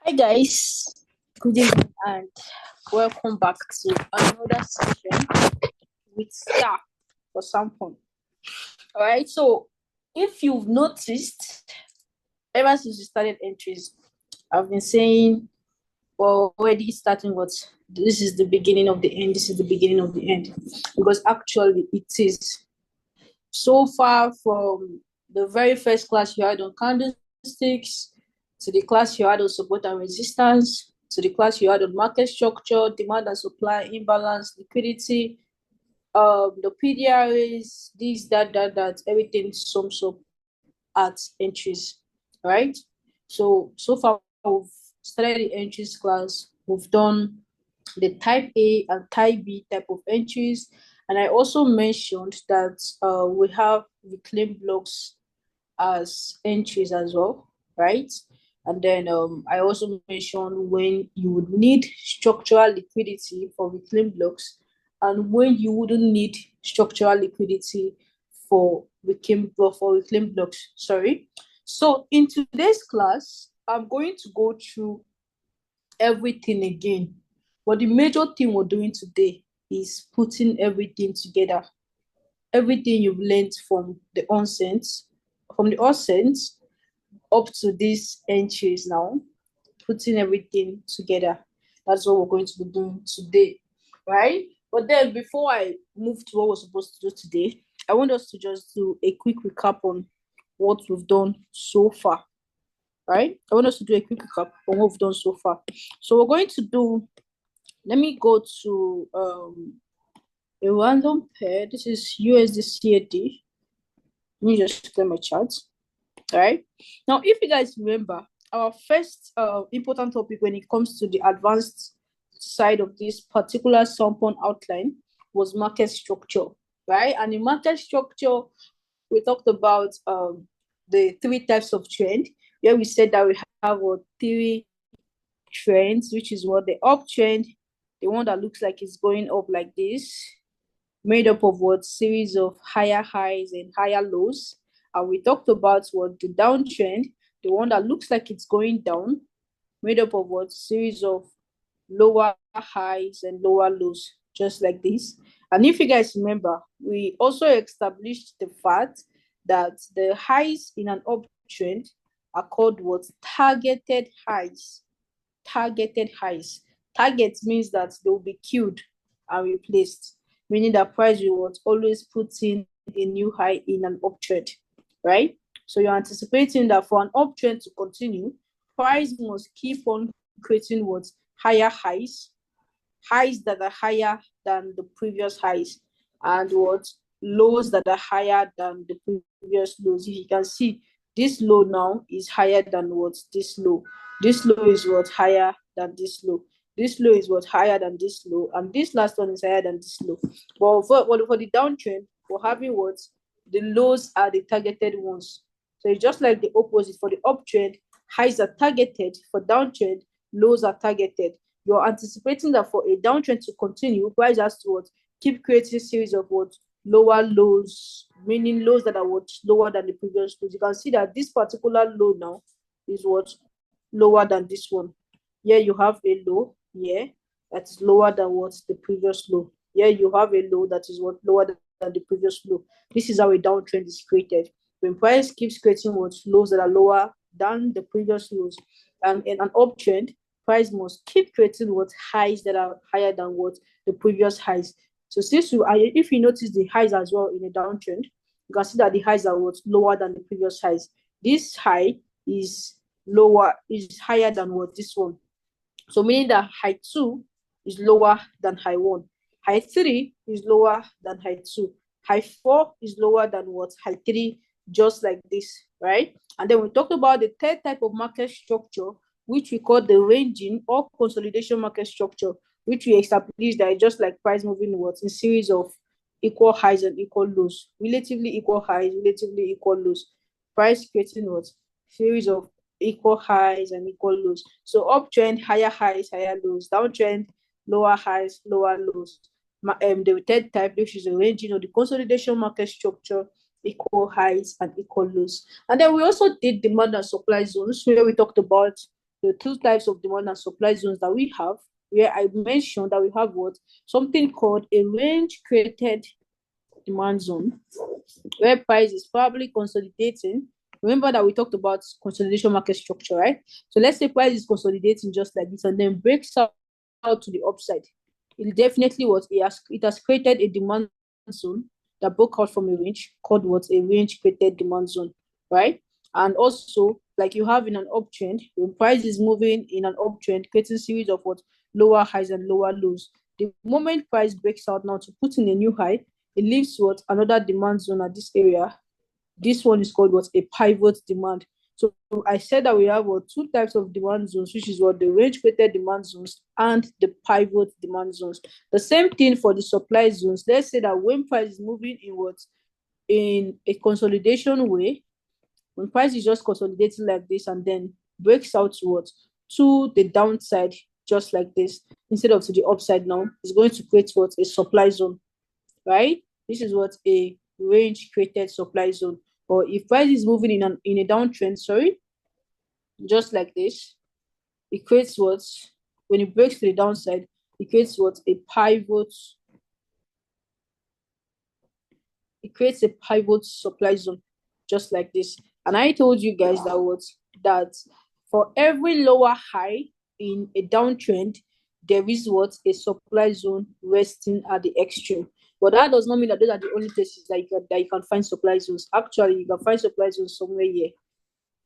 Hi guys, good evening and welcome back to another session with Star for SAMPURN. Alright, so if you've noticed, ever since we started entries, I've been saying, well, already starting what this is the beginning of the end, this is the beginning of the end, because actually it is. So far from the very first class you had on candlesticks, to the class you had on support and resistance, to the class you had on market structure, demand and supply, imbalance, liquidity, the PDRs, this, that, everything sums up at entries, right? So far we've started the entries class. We've done the type A and type B type of entries. And I also mentioned that we have reclaim blocks as entries as well, right? And then I also mentioned when you would need structural liquidity for reclaim blocks and when you wouldn't need structural liquidity for reclaim blocks. Sorry. So in today's class, I'm going to go through everything again. But the major thing we're doing today is putting everything together. Everything you've learned from the onset up to these entries now, putting everything together. That's what we're going to be doing today, right? But then before I move to what we're supposed to do today, I want us to just do a quick recap on what we've done so far, right? I want us to do a quick recap on what we've done so far. So we're going to do, let me go to a random pair. This is USD Let me just clear my chart. All right. Now, if you guys remember, our first important topic when it comes to the advanced side of this particular SAMPURN outline was market structure, right? And in market structure, we talked about the three types of trend, where we said that we have three trends, which is what the uptrend, the one that looks like it's going up like this, made up of what series of higher highs and higher lows. And we talked about what the downtrend, the one that looks like it's going down, made up of what series of lower highs and lower lows, just like this. And if you guys remember, we also established the fact that the highs in an uptrend are called what? Targeted highs. Targeted highs. Target means that they will be killed and replaced, meaning that price will always put in a new high in an uptrend, right? So you're anticipating that for an uptrend to continue, price must keep on creating what? Higher highs that are higher than the previous highs, and what? Lows that are higher than the previous lows. If you can see, this low now is higher than what? This low. This low is what? Higher than this low. This low is what? Higher than this low, and this last one is higher than this low. But for the downtrend, we're having what? The lows are the targeted ones. So it's just like the opposite. For the uptrend, highs are targeted. For downtrend, lows are targeted. You're anticipating that for a downtrend to continue, price has to what? Keep creating a series of what? Lower lows, meaning lows that are what? Lower than the previous lows. You can see that this particular low now is what? Lower than this one. Here you have a low here that is lower than what? The previous low. Here you have a low that is what? Lower than the previous low. This is how a downtrend is created. When price keeps creating what? Lows that are lower than the previous lows. And in an uptrend, price must keep creating what? Highs that are higher than what? The previous highs. So since if you notice the highs as well in a downtrend, you can see that the highs are what? Lower than the previous highs. This high is higher than what? This one. So meaning that high 2 is lower than high 1. High 3 is lower than high 2. High 4 is lower than what? High 3, just like this, right? And then we talked about the third type of market structure, which we call the ranging or consolidation market structure, which we established that just like price moving what? In series of equal highs and equal lows, relatively equal highs, relatively equal lows. Price creating what? Series of equal highs and equal lows. So uptrend, higher highs, higher lows. Downtrend, lower highs, lower lows. The third type, which is the ranging or the consolidation market structure, equal highs and equal lows. And then we also did demand and supply zones, where we talked about the two types of demand and supply zones that we have, where I mentioned that we have what? Something called a range created demand zone, where price is probably consolidating. Remember that we talked about consolidation market structure, right? So let's say price is consolidating just like this and then breaks out to the upside. It definitely was, it has created a demand zone that broke out from a range called what? A range created demand zone, right? And also, like you have in an uptrend, when price is moving in an uptrend, creating a series of what? Lower highs and lower lows. The moment price breaks out now to put in a new high, it leaves what? Another demand zone at this area. This one is called what? A pivot demand. So I said that we have what? Two types of demand zones, which is what? The range created demand zones and the pivot demand zones. The same thing for the supply zones. Let's say that when price is moving in what? In a consolidation way, when price is just consolidating like this and then breaks out to what? To the downside, just like this, instead of to the upside now, it's going to create what? A supply zone, right? This is what? A range created supply zone. Or if price is moving in a downtrend, sorry, just like this, it creates what? When it breaks to the downside, it creates what? A pivot. It creates a pivot supply zone, just like this. And I told you guys that what? That for every lower high in a downtrend, there is what? A supply zone resting at the extreme. But that does not mean that those are the only places that you can find supply zones. Actually, you can find supply zones somewhere here.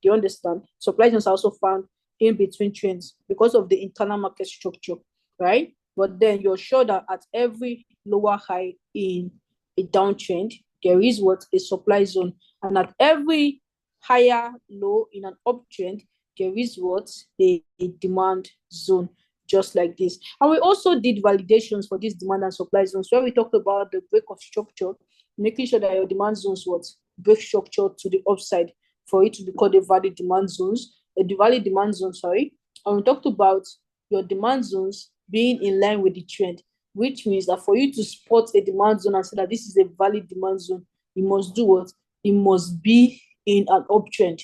Do you understand? Supply zones are also found in between trends because of the internal market structure, right? But then you're sure that at every lower high in a downtrend, there is what? A supply zone. And at every higher low in an uptrend, there is what? A demand zone, just like this. And we also did validations for this demand and supply zones, where we talked about the break of structure, making sure that your demand zones what? Break structure to the upside for it to be called a valid demand zones, a valid demand zone, sorry. And we talked about your demand zones being in line with the trend, which means that for you to spot a demand zone and say that this is a valid demand zone, you must do what? It must be in an uptrend.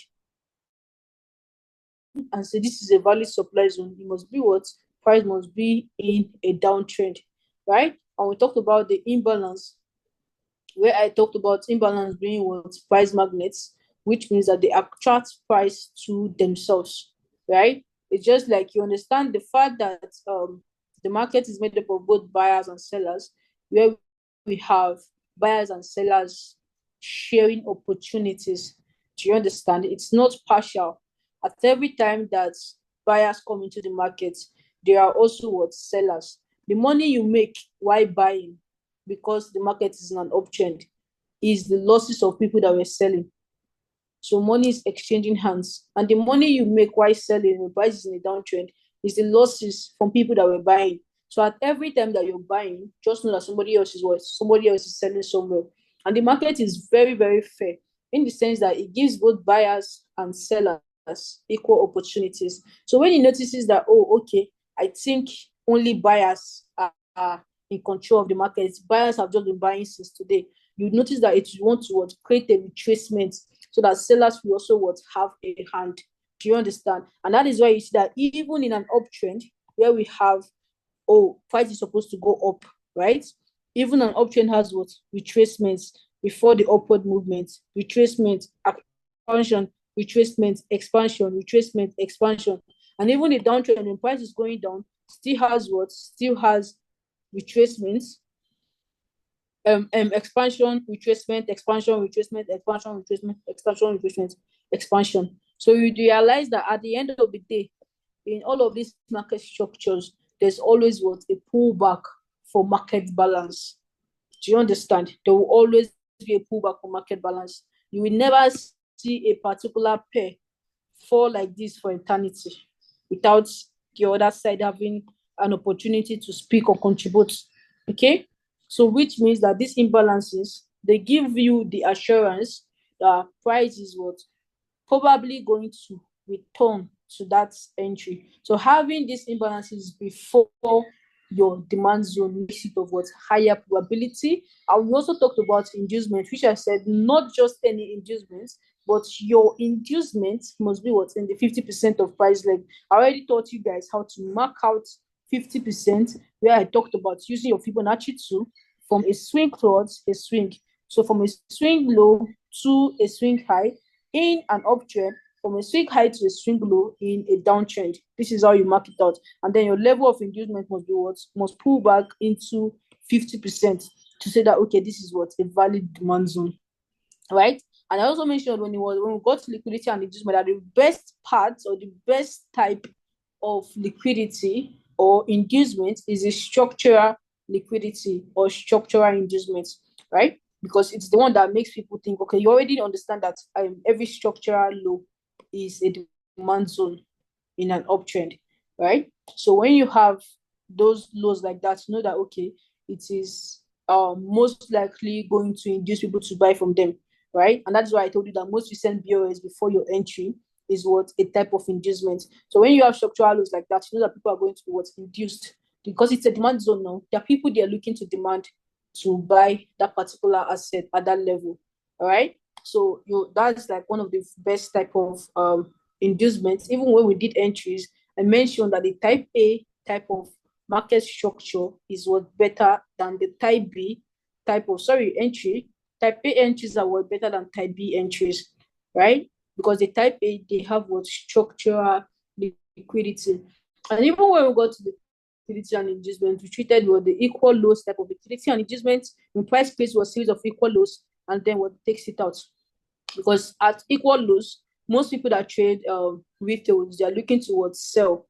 And say this is a valid supply zone, it must be what? Price must be in a downtrend, right? And we talked about the imbalance, where I talked about imbalance being what? Price magnets, which means that they attract price to themselves, right? It's just like you understand the fact that the market is made up of both buyers and sellers, where we have buyers and sellers sharing opportunities. Do you understand? It's not partial. At every time that buyers come into the market, there are also what? Sellers. The money you make while buying, because the market is in an uptrend, is the losses of people that were selling. So money is exchanging hands. And the money you make while selling when price is in a downtrend is the losses from people that were buying. So at every time that you're buying, just know that somebody else is selling somewhere. And the market is very, very fair in the sense that it gives both buyers and sellers equal opportunities. So when he notices that, oh, okay, I think only buyers are in control of the market, buyers have just been buying since today, you notice that it want to what? Create a retracement so that sellers will also what? Have a hand. Do you understand? And that is why you see that even in an uptrend where we have, oh, price is supposed to go up, right? Even an uptrend has what? Retracements before the upward movement, retracement, expansion, retracement, expansion, retracement, expansion. And even the downtrend when price is going down, still has what? Still has retracements, expansion, retracement, expansion, retracement, expansion, retracement, expansion, retracement, expansion. So you realize that at the end of the day, in all of these market structures, there's always what? A pullback for market balance. Do you understand? There will always be a pullback for market balance. You will never see a particular pair fall like this for eternity without the other side having an opportunity to speak or contribute. Okay? So which means that these imbalances, they give you the assurance that price is what? Probably going to return to that entry. So having these imbalances before your demand zone makes it of what? Higher probability. And we also talked about inducement, which I said not just any inducements, but your inducement must be what in the 50% of price leg. I already taught you guys how to mark out 50%, where I talked about using your Fibonacci tool from a swing towards a swing. So from a swing low to a swing high in an uptrend, from a swing high to a swing low in a downtrend. This is how you mark it out. And then your level of inducement must be what? Must pull back into 50% to say that, okay, this is what? A valid demand zone, right? And I also mentioned when we got to liquidity and inducement, that the best part or the best type of liquidity or inducement is a structural liquidity or structural inducement, right? Because it's the one that makes people think, okay, you already understand that every structural low is a demand zone in an uptrend, right? So when you have those lows like that, you know that, okay, it is most likely going to induce people to buy from them, right? And that's why I told you that most recent BOS before your entry is what a type of inducement. So when you have structural lows like that, you know that people are going to be what's induced because it's a demand zone now. There are people they are looking to demand to buy that particular asset at that level. All right. So that's like one of the best type of inducements. Even when we did entries, I mentioned that the type A type of market structure is what better than the type B type of entry. Type A entries are what better than type B entries, right? Because the type A they have what structural liquidity. And even when we got to the liquidity and inducement, we treated what the equal lows type of liquidity and inducement. When price plays was a series of equal lows and then what takes it out. Because at equal lows, most people that trade retail, they are looking towards sell.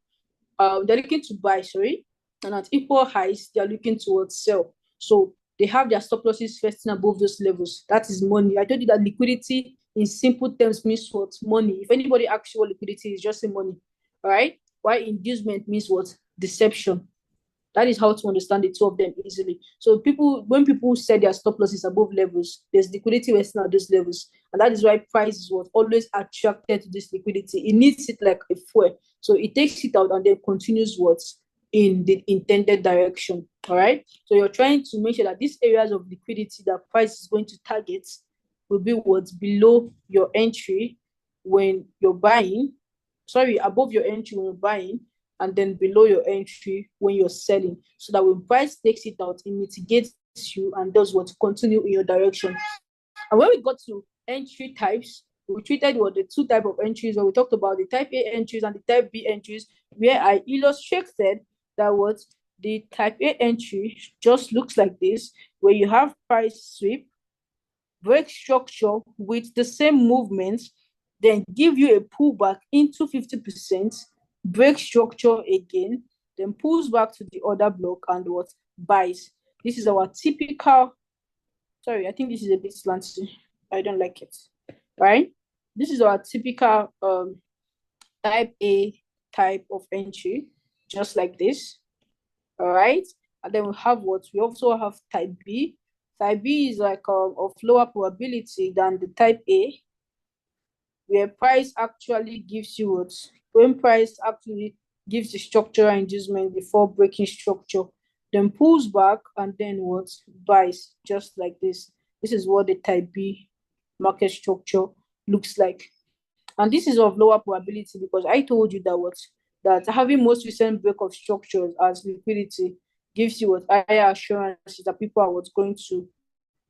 They're looking to buy, sorry, and at equal highs, they're looking towards sell. So they have their stop losses resting above those levels. That is money. I told you that liquidity in simple terms means what? Money. If anybody asks you what liquidity is, just say money. All right. Why inducement means what? Deception. That is how to understand the two of them easily. So when people set their stop losses above levels, there's liquidity resting at those levels. And that is why price is what always attracted to this liquidity. It needs it like a fuel. So it takes it out and then continues what's in the intended direction. All right. So you're trying to make sure that these areas of liquidity that price is going to target will be what's below your entry when you're buying. Sorry, above your entry when you're buying, and then below your entry when you're selling, so that when price takes it out, it mitigates you and does what continue in your direction. And when we got to entry types, we treated what the two type of entries, or we talked about the type A entries and the type B entries, where I illustrated that what the type A entry just looks like this, where you have price sweep, break structure with the same movements, then give you a pullback into 50%, break structure again, then pulls back to the other block and what buys. This is our typical. Sorry, I think this is a bit slanty. I don't like it. Right? This is our typical type A type of entry, just like this. All right. And then we have what? We also have type B. Type B is like of lower probability than the type A, where price actually gives you what? When price actually gives the structural inducement before breaking structure, then pulls back and then what? Buys, just like this. This is what the type B market structure looks like. And this is of lower probability because I told you that having most recent break of structures as liquidity gives you what higher assurances that people are what's going to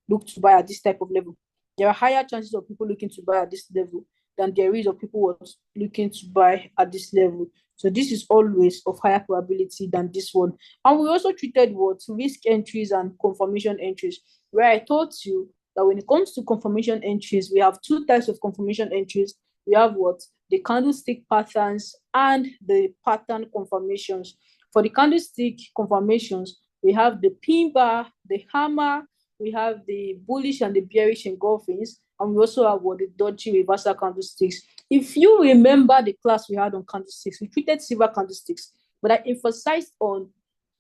look to buy at this type of level. There are higher chances of people looking to buy at this level than there is of people looking to buy at this level. So this is always of higher probability than this one. And we also treated what risk entries and confirmation entries, where I taught you that when it comes to confirmation entries, we have two types of confirmation entries. We have what? The candlestick patterns and the pattern confirmations. For the candlestick confirmations, we have the pin bar, the hammer, we have the bullish and the bearish engulfings, and we also have what the dodgy reversal candlesticks. If you remember the class we had on candlesticks, we treated silver candlesticks, but I emphasized on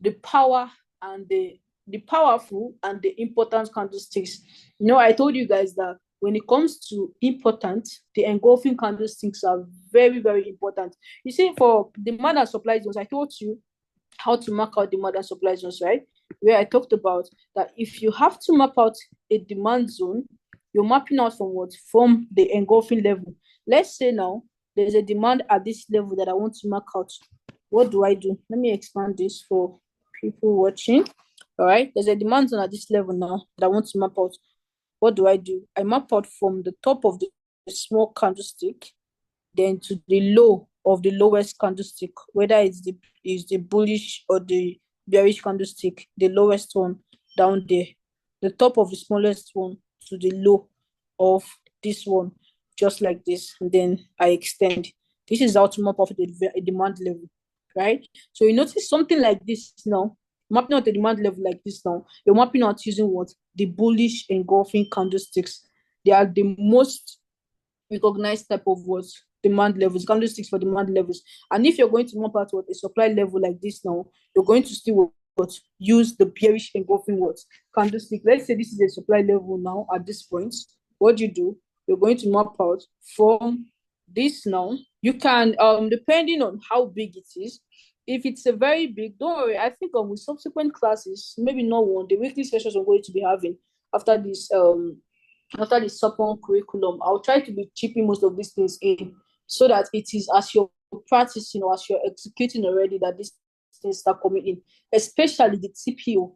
the power and the powerful and the important candlesticks. You know, I told you guys that when it comes to important, the engulfing candlesticks are very, very important. You see, for demand and supply zones, I told you how to mark out demand and supply zones, right? Where I talked about that if you have to map out a demand zone, You're mapping out from what? From the engulfing level. Let's say now there's a demand at this level that I want to mark out. What do I do? Let me expand this for people watching. All right, there's a demand zone at this level now that I want to map out. What do? I map out from the top of the small candlestick, then to the low of the lowest candlestick, whether it's the bullish or the bearish candlestick, the lowest one down there, the top of the smallest one to the low of this one, just like this, and then I extend. This is how to map off the demand level, right? So you notice something like this now, mapping out the demand level like this now, you're mapping out using what? The bullish engulfing candlesticks. They are the most recognized type of what? Demand levels, candlesticks for demand levels. And if you're going to map out what a supply level like this now, you're going to still what? Use the bearish engulfing what? Candlestick. Let's say this is a supply level now at this point. What do? You're going to map out from this now. You can, depending on how big it is, if it's a very big, don't worry, I think with subsequent classes, maybe not one, the weekly sessions I'm going to be having after this SAMPURN curriculum, I'll try to be chipping most of these things in so that it is as you're practicing or as you're executing already that these things start coming in, especially the TPO,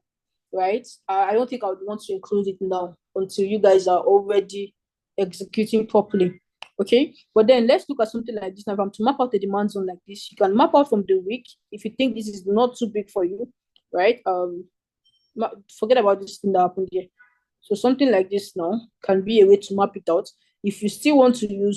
right? I don't think I would want to include it now until you guys are already executing properly. Okay, but then let's look at something like this now. If I'm to map out the demand zone like this, you can map out from the week if you think this is not too big for you, right? Forget about this thing that happened here. So something like this now can be a way to map it out. If you still want to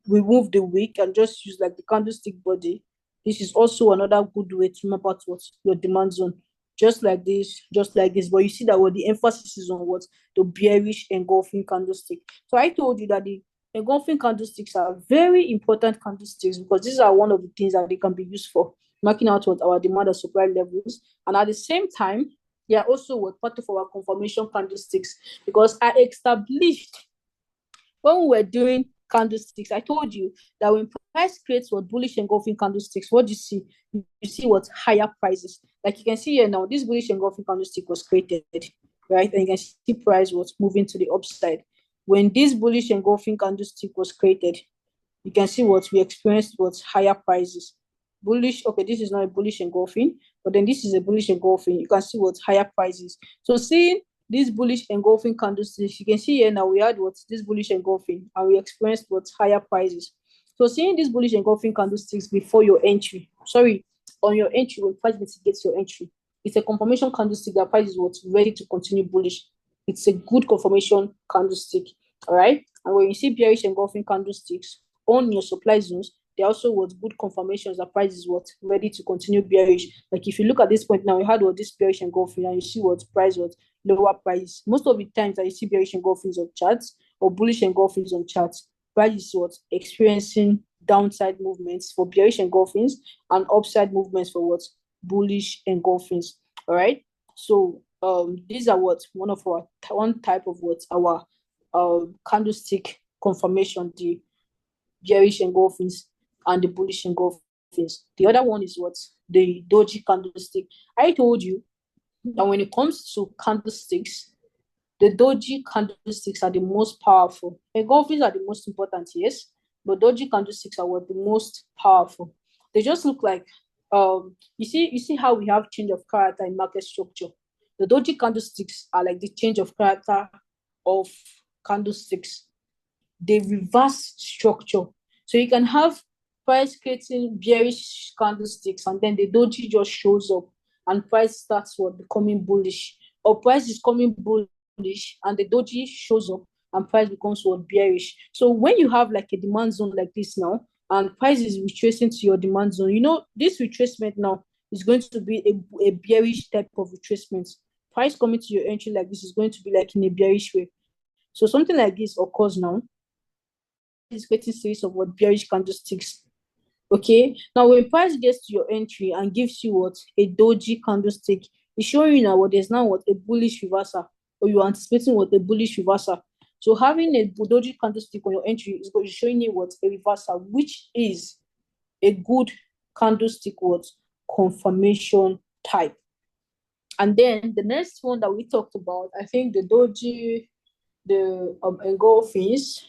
remove the wick and just use like the candlestick body, this is also another good way to map out what your demand zone. Just like this, just like this. But you see that what the emphasis is on what? The bearish engulfing candlestick. So I told you that the engulfing candlesticks are very important candlesticks because these are one of the things that they can be used for, marking out what our demand and supply levels. And at the same time, they are also what part of our confirmation candlesticks because I established when we were doing candlesticks, I told you that when price creates what bullish engulfing candlesticks, what do you see? You see what higher prices. Like you can see here now, this bullish engulfing candlestick was created, right? And you can see price was moving to the upside. When this bullish engulfing candlestick was created, you can see what we experienced was higher prices. Bullish, okay, this is not a bullish engulfing, but then this is a bullish engulfing. You can see what higher prices. So seeing this bullish engulfing candlesticks, you can see here now we had what this bullish engulfing and we experienced what higher prices. So seeing these bullish engulfing candlesticks before your entry, sorry, on your entry when price mitigates your entry, it's a confirmation candlestick that price is what's ready to continue bullish. It's a good confirmation candlestick. All right. And when you see bearish engulfing candlesticks on your supply zones, they also was good confirmations that price is what ready to continue bearish. Like if you look at this point now, we had what this bearish engulfing and you see what price was lower price. Most of the times that you see bearish engulfings on charts or bullish engulfings on charts, price is what experiencing downside movements for bearish engulfings and upside movements for what bullish engulfings. All right. So these are what one type of what our candlestick confirmation, the bearish engulfings and the bullish engulfings. The other one is what? The doji candlestick. I told you that when it comes to candlesticks, the doji candlesticks are the most powerful. Engulfings are the most important, yes, but doji candlesticks are what the most powerful. They just look like you see how we have change of character in market structure. The doji candlesticks are like the change of character of candlesticks. They reverse structure. So you can have price creating bearish candlesticks and then the doji just shows up and price starts what becoming bullish, or price is coming bullish and the doji shows up and price becomes what bearish. So when you have like a demand zone like this now and price is retracing to your demand zone, you know this retracement now is going to be a bearish type of retracement. Price coming to your entry like this is going to be like in a bearish way. So something like this occurs now. Is creating series of what bearish candlesticks. Okay, now when price gets to your entry and gives you what a doji candlestick, it's showing you now what there's now what a bullish reversal, or you're anticipating what a bullish reversal. So having a doji candlestick on your entry is showing you what a reversal, which is a good candlestick what confirmation type. And then the next one that we talked about, I think the doji the engulfings.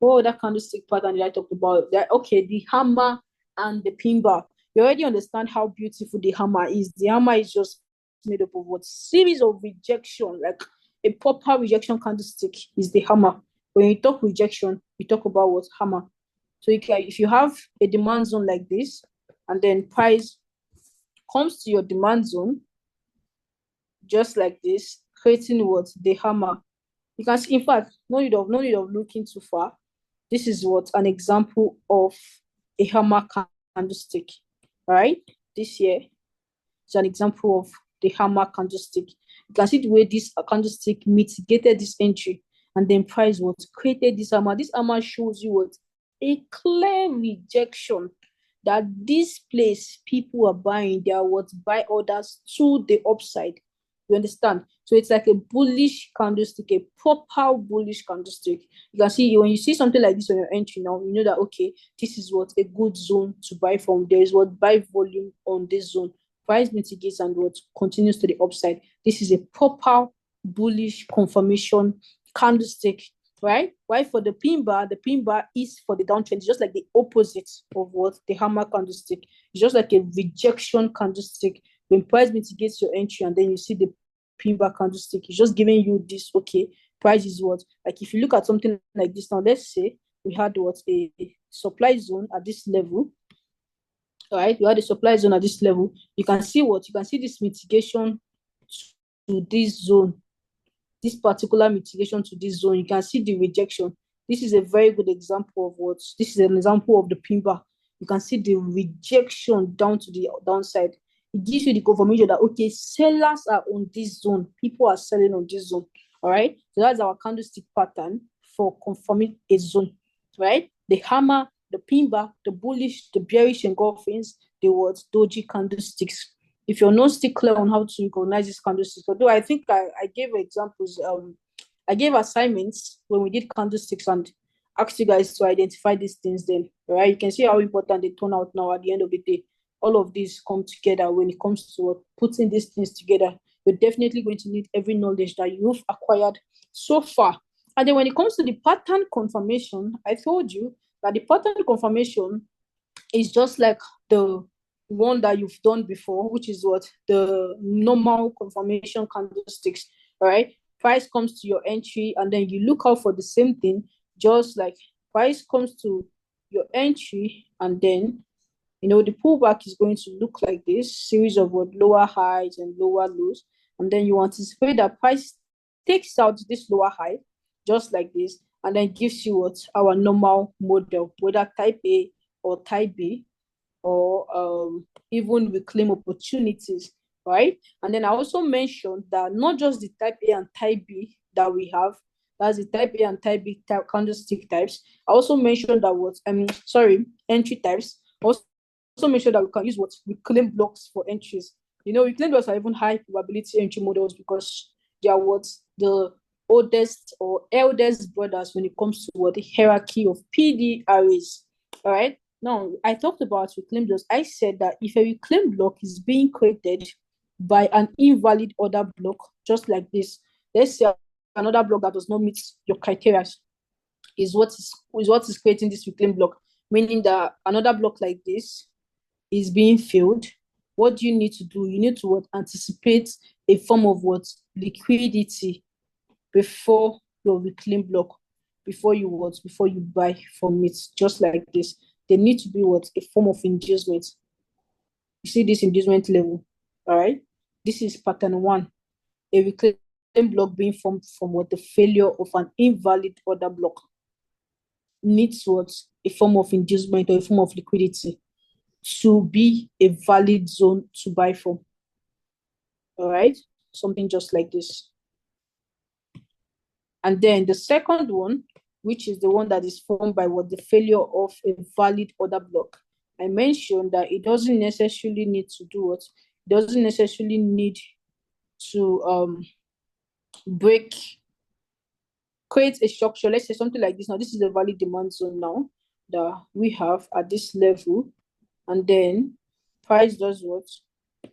Oh, that candlestick pattern that I talked about. That okay, the hammer and the pin bar. You already understand how beautiful the hammer is. The hammer is just made up of what series of rejection, like a proper rejection candlestick is the hammer. When you talk rejection, you talk about what hammer. So you can, if you have a demand zone like this, and then price comes to your demand zone, just like this, creating what the hammer. You can see, in fact, no need of looking too far. This is what an example of a hammer candlestick. All right, this here is an example of the hammer candlestick. You can see the way this candlestick mitigated this entry, and then price what created this hammer. This hammer shows you what a clear rejection that this place people are buying. They are what buy orders to the upside. You understand? So it's like a bullish candlestick, a proper bullish candlestick. You can see when you see something like this on your entry now, you know that okay, this is what a good zone to buy from. There is what buy volume on this zone. Price mitigates and what continues to the upside. This is a proper bullish confirmation candlestick, right? Why for the pin bar is for the downtrend. It's just like the opposite of what the hammer candlestick. It's just like a rejection candlestick. When price mitigates your entry and then you see the pin bar candlestick, it's just giving you this, okay, price is what, like if you look at something like this now, let's say we had what a supply zone at this level. All right, we had a supply zone at this level. You can see what, you can see this mitigation to this zone, this particular mitigation to this zone. You can see the rejection. This is a very good example of what, this is an example of the pin bar. You can see the rejection down to the downside. It gives you the confirmation that okay, sellers are on this zone, people are selling on this zone. All right, so that's our candlestick pattern for confirming a zone, right? The hammer, the pin bar, the bullish, the bearish engulfings, the what doji candlesticks. If you're not still clear on how to recognize these candlesticks, although I think I gave examples, I gave assignments when we did candlesticks and asked you guys to identify these things then, right? You can see how important they turn out now at the end of the day. All of these come together when it comes to putting these things together. You're definitely going to need every knowledge that you've acquired so far. And then when it comes to the pattern confirmation, I told you that the pattern confirmation is just like the one that you've done before, which is what the normal confirmation candlesticks. All right, price comes to your entry, and then you look out for the same thing, just like price comes to your entry, and then the pullback is going to look like this series of what lower highs and lower lows, and then you anticipate that price takes out this lower high, just like this, and then gives you what our normal model, whether type A or type B, or even reclaim opportunities, right? And then I also mentioned that not just the type A and type B that we have, that's the type A and type B type candlestick types. I also mentioned that entry types. Also mentioned that we can use what reclaim blocks for entries. Reclaim blocks are even high probability entry models because they are what the oldest or eldest brothers when it comes to what the hierarchy of PD arrays. All right. Now, I talked about reclaim blocks. I said that if a reclaim block is being created by an invalid order block, just like this, let's say another block that does not meet your criteria is what is creating this reclaim block, meaning that another block like this is being filled. What do you need to do? You need to anticipate a form of liquidity before your reclaim block, before you buy from it, just like this. There needs to be a form of inducement. You see this inducement level, all right? This is pattern 1, a reclaim block being formed from the failure of an invalid order block needs a form of inducement or a form of liquidity to be a valid zone to buy from. All right, something just like this. And then the second one, which is the one that is formed by the failure of a valid order block. I mentioned that it doesn't necessarily need to do what? It doesn't necessarily need to create a structure. Let's say something like this. Now, this is a valid demand zone now that we have at this level. And then price does what?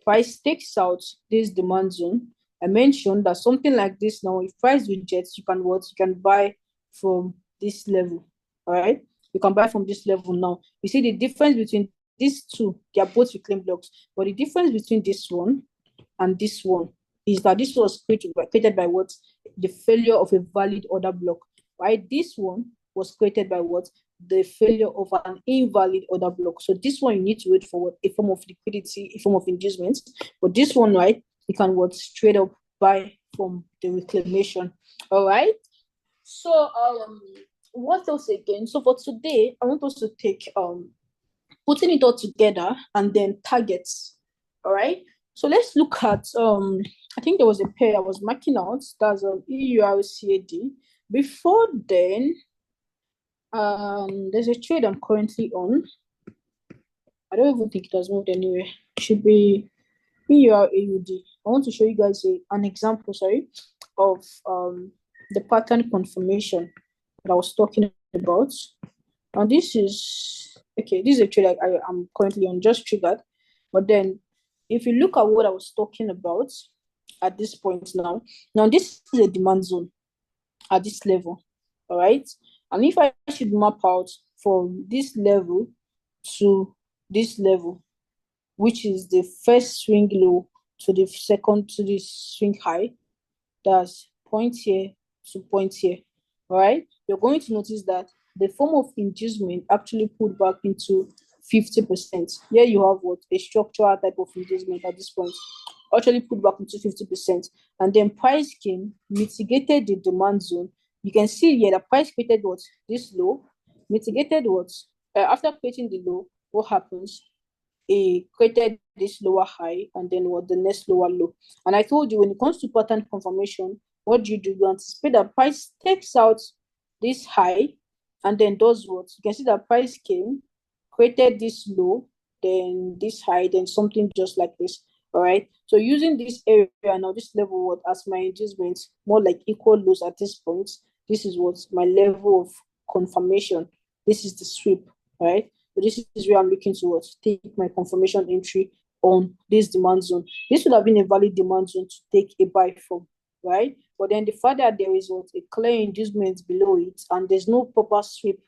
Price takes out this demand zone I mentioned that something like this now, if price rejects, you can what? You can buy from this level. All right. You can buy from this level now. You see the difference between these two, they are both reclaim blocks, but the difference between this one and this one is that this was created by what? The failure of a valid order block. Right? This one was created by what? The failure of an invalid order block. So this one you need to wait for what? A form of liquidity, a form of inducement. But this one, right, you can what? Straight up buy from the reclamation. All right. So what else again? So for today, I want us to take putting it all together and then targets. All right. So let's look at I think there was a pair I was marking out. That's EURCAD. Before then, there's a trade I'm currently on. I don't even think it has moved anywhere. It should be EURAUD. I want to show you guys an example, sorry, of the pattern confirmation that I was talking about. And this is okay. This is a trade I'm currently on, just triggered. But then, if you look at what I was talking about at this point now this is a demand zone at this level. All right. And if I should map out from this level to this level, which is the first swing low to the second to the swing high, that's point here to point here. All right. You're going to notice that the form of inducement actually pulled back into 50%. Here you have what? A structural type of inducement at this point. Actually put back into 50%. And then price came, mitigated the demand zone. You can see here the price created what? This low, mitigated what? After creating the low, what happens? It created this lower high and then what? The next lower low. And I told you when it comes to pattern confirmation, what do? You anticipate that price takes out this high and then does what? You can see that price came, created this low, then this high, then something just like this. All right. So using this area now, this level what as my inducement, more like equal lows at this point. This is what my level of confirmation. This is the sweep. All right. So this is where I'm looking towards take my confirmation entry on this demand zone. This would have been a valid demand zone to take a buy from, right? But then the fact that there is what a clear inducement below it and there's no proper sweep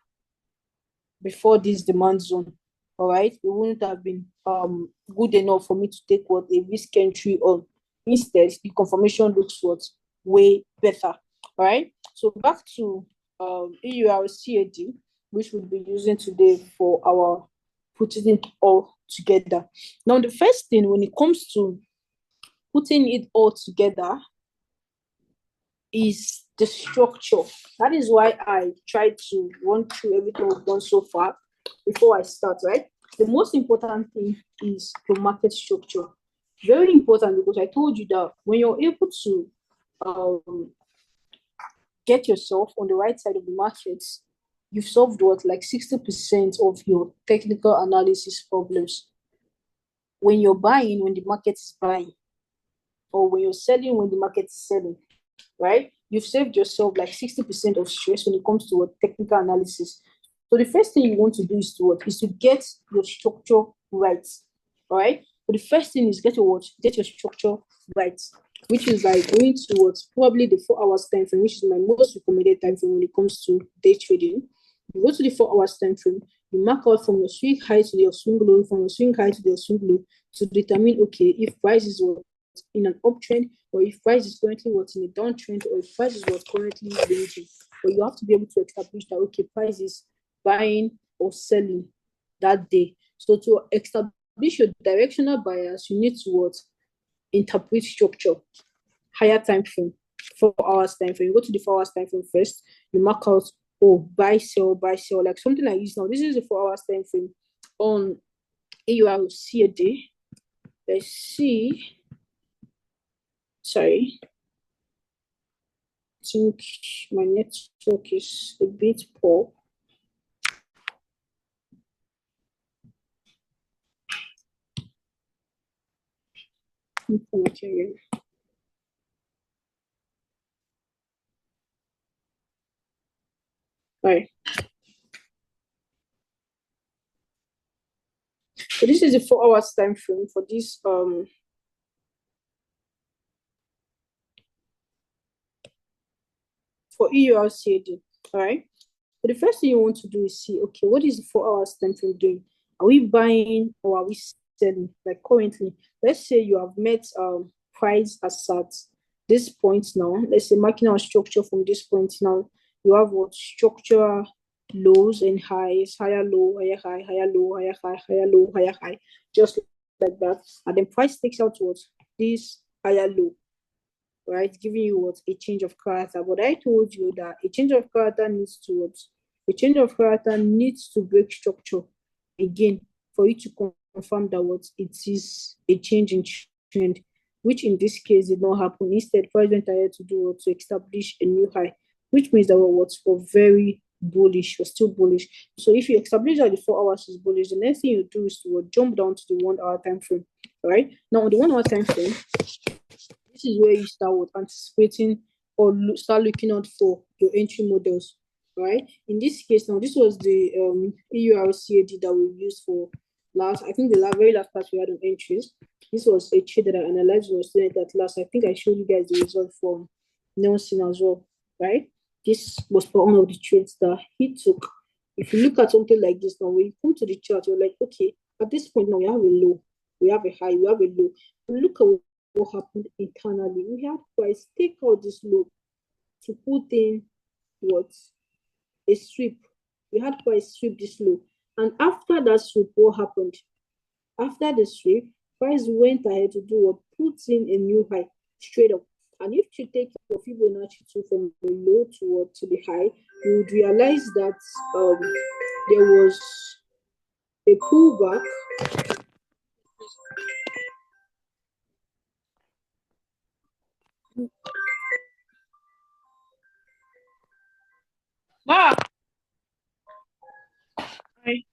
before this demand zone, all right, it wouldn't have been good enough for me to take what a risk entry on. Instead, the confirmation looks what way better. All right. So back to EURCAD, which we'll be using today for our putting it all together. Now, the first thing when it comes to putting it all together is the structure. That is why I tried to run through everything we've done so far before I start, right? The most important thing is your market structure. Very important because I told you that when you're able to get yourself on the right side of the market, you've solved what, like 60% of your technical analysis problems. When you're buying, when the market is buying, or when you're selling, when the market is selling, right? You've saved yourself like 60% of stress when it comes to what technical analysis. So the first thing you want to do is to what is to get your structure right. All right. So the first thing is get your structure right, which is like going towards probably the 4 hours time frame, which is my most recommended time frame when it comes to day trading. You go to the 4 hours time frame, you mark out from your swing high to your swing low, from your swing high to your swing low to determine okay if price is what in an uptrend or if price is currently what's in a downtrend or if price is what's currently ranging. But you have to be able to establish that okay, price is buying or selling that day. So to establish your directional bias, you need to what interpret structure, higher time frame, 4 hours time frame. You go to the 4 hours time frame first, you mark out oh buy, sell, like something like this. Now, this is the 4 hours time frame on EURCAD. Let's see. Sorry. I think my network is a bit poor. Material. Right. So this is the 4 hours time frame for this for EURCAD, all right? But the first thing you want to do is see, okay, what is the 4 hours time frame doing? Are we buying or are we selling? Like currently, let's say you have met price as at this point now. Let's say marking our structure from this point now. You have what structural lows and highs, higher low, higher high, higher low, higher high, higher low, higher high, just like that. And then price takes out what this higher low, right? Giving you what a change of character. But I told you that a change of character needs to what? A change of character needs to break structure again for you to confirm that what it is a change in trend, which in this case did not happen. Instead, price went ahead to do what? To establish a new high, which means that we're very bullish, we're still bullish. So if you establish that the 4 hours is bullish, the next thing you do is to jump down to the 1 hour time frame. All right. Now on the 1 hour time frame, this is where you start with anticipating or start looking out for your entry models, right? In this case, now this was the EURCAD that we used for last. I think the very last class we had on entries. This was a trade that I analyzed was doing that last. I think I showed you guys the result from Nelson as well, right? This was for one of the trades that he took. If you look at something like this now, when you come to the chart, you're like, okay, at this point now we have a low, we have a high, we have a low. Look at what happened internally. We had price take out this low to put in what? A sweep. We had price sweep this low. And after that sweep, what happened? After the sweep, price went ahead to do what? Put in a new high straight up. And if you take your Fibonacci 2 from the low to the high, you would realize that there was a pullback.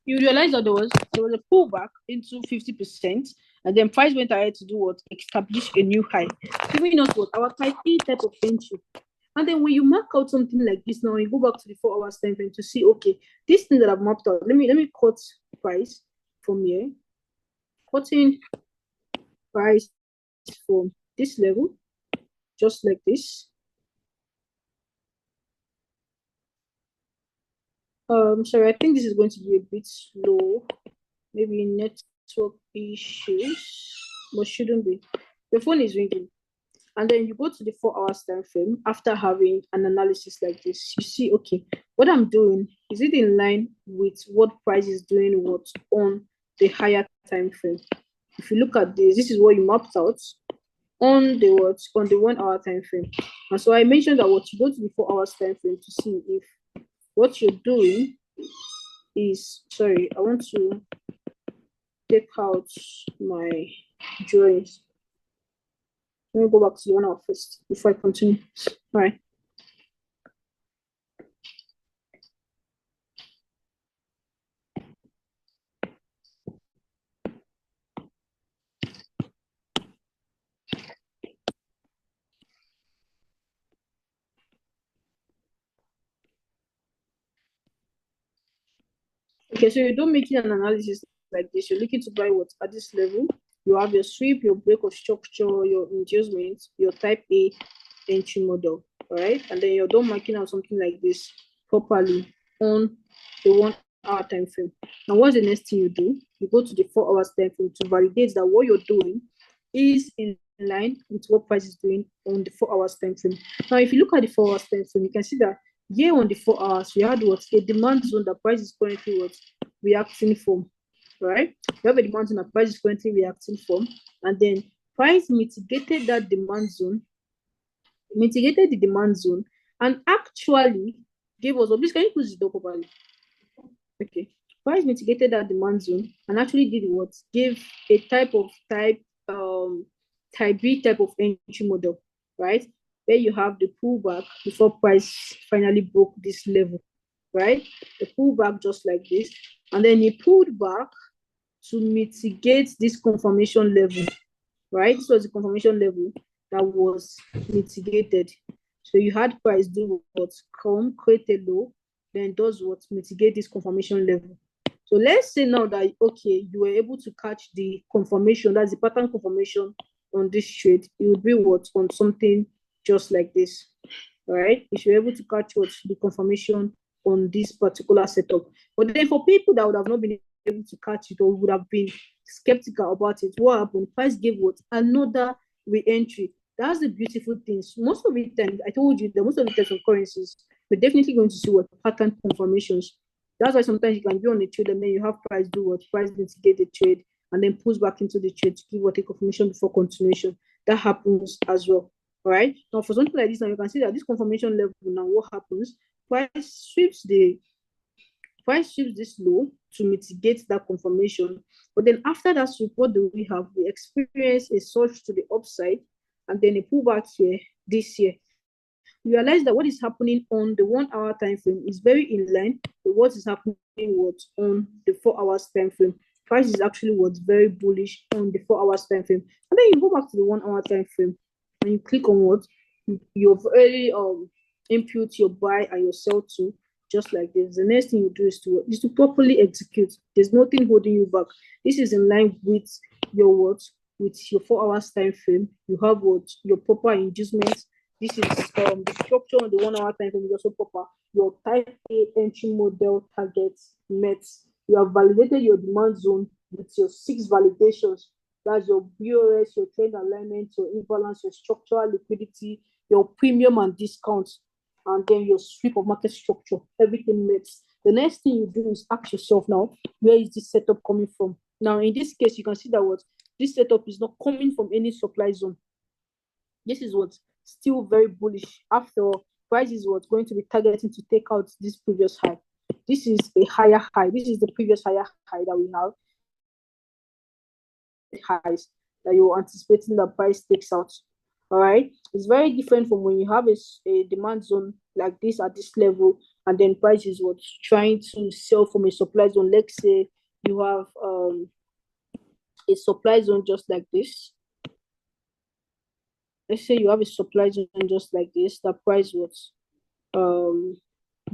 You realize that there was a pullback into 50%, and then price went ahead to do what? Establish a new high, giving us what? Our type A type of entry. And then when you mark out something like this now, you go back to the 4 hours time frame to see, okay, this thing that I've mapped out, let me cut price from here, cutting price from this level, just like this. Sorry, I think this is going to be a bit slow. Maybe network issues, but shouldn't be. The phone is ringing. And then you go to the 4 hours time frame after having an analysis like this. You see, okay, what I'm doing, is it in line with what price is doing what on the higher time frame? If you look at this is what you mapped out on the 1 hour time frame. And so I mentioned that what you go to the 4 hours time frame to see if what you're doing is, sorry, I want to take out my drawings. Let me go back to the 1 hour first before I continue. All right. Okay, so you don't make an analysis like this. You're looking to buy what at this level. You have your sweep, your break of structure, your inducement, your type A entry model, all right? And then you're done marking out something like this properly on the 1 hour time frame. And what's the next thing you do? You go to the 4 hours time frame to validate that what you're doing is in line with what price is doing on the 4 hours time frame. Now, if you look at the 4 hours time frame, you can see that here on the 4 hours, we had what? A demand zone that price is currently what? Reacting from, right? We have a demand zone that price is currently reacting from, and then price mitigated that demand zone, mitigated the demand zone, and actually gave us, please can you put this door properly? Okay. Price mitigated that demand zone and actually did what? Gave a type B type of entry model, right? Where you have the pullback before price finally broke this level, right? The pullback just like this, and then he pulled back to mitigate this confirmation level, right? This was the confirmation level that was mitigated. So you had price do what? Come, create a low, then does what? Mitigate this confirmation level. So let's say now that, okay, you were able to catch the confirmation, that's the pattern confirmation on this trade, it would be what? On something just like this. right? You should be able to catch what the confirmation on this particular setup. But then for people that would have not been able to catch it or would have been skeptical about it, what happened? Price gave what? Another re-entry. That's the beautiful things. Most of it, and I told you that most of the types of currencies, we're definitely going to see what pattern confirmations. That's why sometimes you can be on a trade and then you have price do what? Price mitigate the trade and then pulls back into the trade to give what a confirmation before continuation. That happens as well. All right. Now, for something like this, now you can see that this confirmation level now, what happens? Price sweeps this low to mitigate that confirmation. But then after that sweep, what do we have? We experience a surge to the upside and then a pullback here this year. You realize that what is happening on the 1 hour time frame is very in line with what is happening on the 4 hours time frame. Price is actually what's very bullish on the 4 hours time frame. And then you go back to the 1 hour time frame and you click on what you've already input your buy and your sell to, just like this. The next thing you do is to properly execute. There's nothing holding you back. This is in line with your what with your 4 hours time frame. You have what your proper inducement. This is the structure on the 1 hour time frame is also proper. Your type A entry model targets met. You have validated your demand zone with your 6 validations. That's your BOS, your trend alignment, your imbalance, your structural liquidity, your premium and discount, and then your sweep of market structure. Everything makes. The next thing you do is ask yourself now, where is this setup coming from? Now, in this case, you can see that what this setup is not coming from any supply zone. This is what still very bullish. After all, price is what's going to be targeting to take out this previous high. This is a higher high. This is the previous higher high that we have. Highs that you're anticipating that price takes out. All right, it's very different from when you have a demand zone like this at this level, and then price is what's trying to sell from a supply zone. Let's say you have a supply zone just like this. Let's say you have a supply zone just like this. That price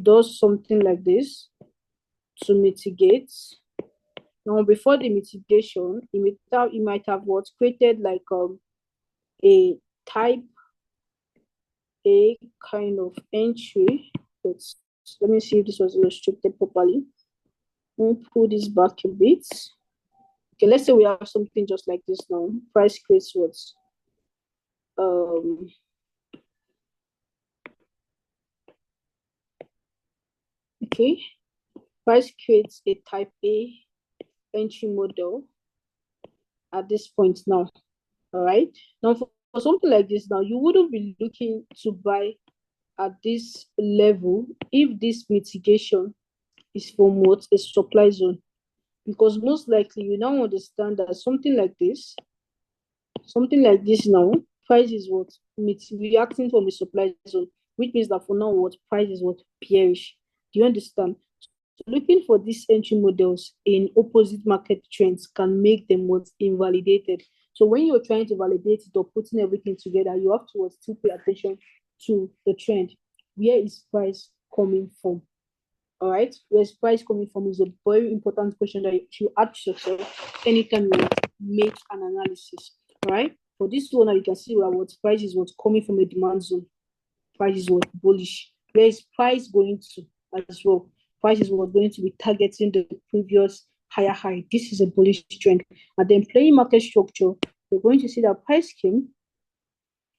does something like this to mitigate. Now, before the mitigation, it might have what created like a type A kind of entry. Let me see if this was illustrated properly. Let me pull this back a bit. Okay, let's say we have something just like this now. Price creates what? Okay, price creates a type A entry model at this point now. All right, now for something like this now, you wouldn't be looking to buy at this level if this mitigation is from what a supply zone, because most likely you now understand that something like this now, price is what reacting from a supply zone, which means that for now what price is what bearish. Do you understand? So looking for these entry models in opposite market trends can make them what invalidated. So when you're trying to validate it or putting everything together, you have to still pay attention to the trend. Where is price coming from? All right, where is price coming from is a very important question that you ask yourself anytime you make an analysis. All right, for this one, you can see what price is what's coming from a demand zone. Price is what bullish. Where is price going to as well? Price is what going to be targeting the previous higher high. This is a bullish trend. And then playing market structure, we're going to see that price came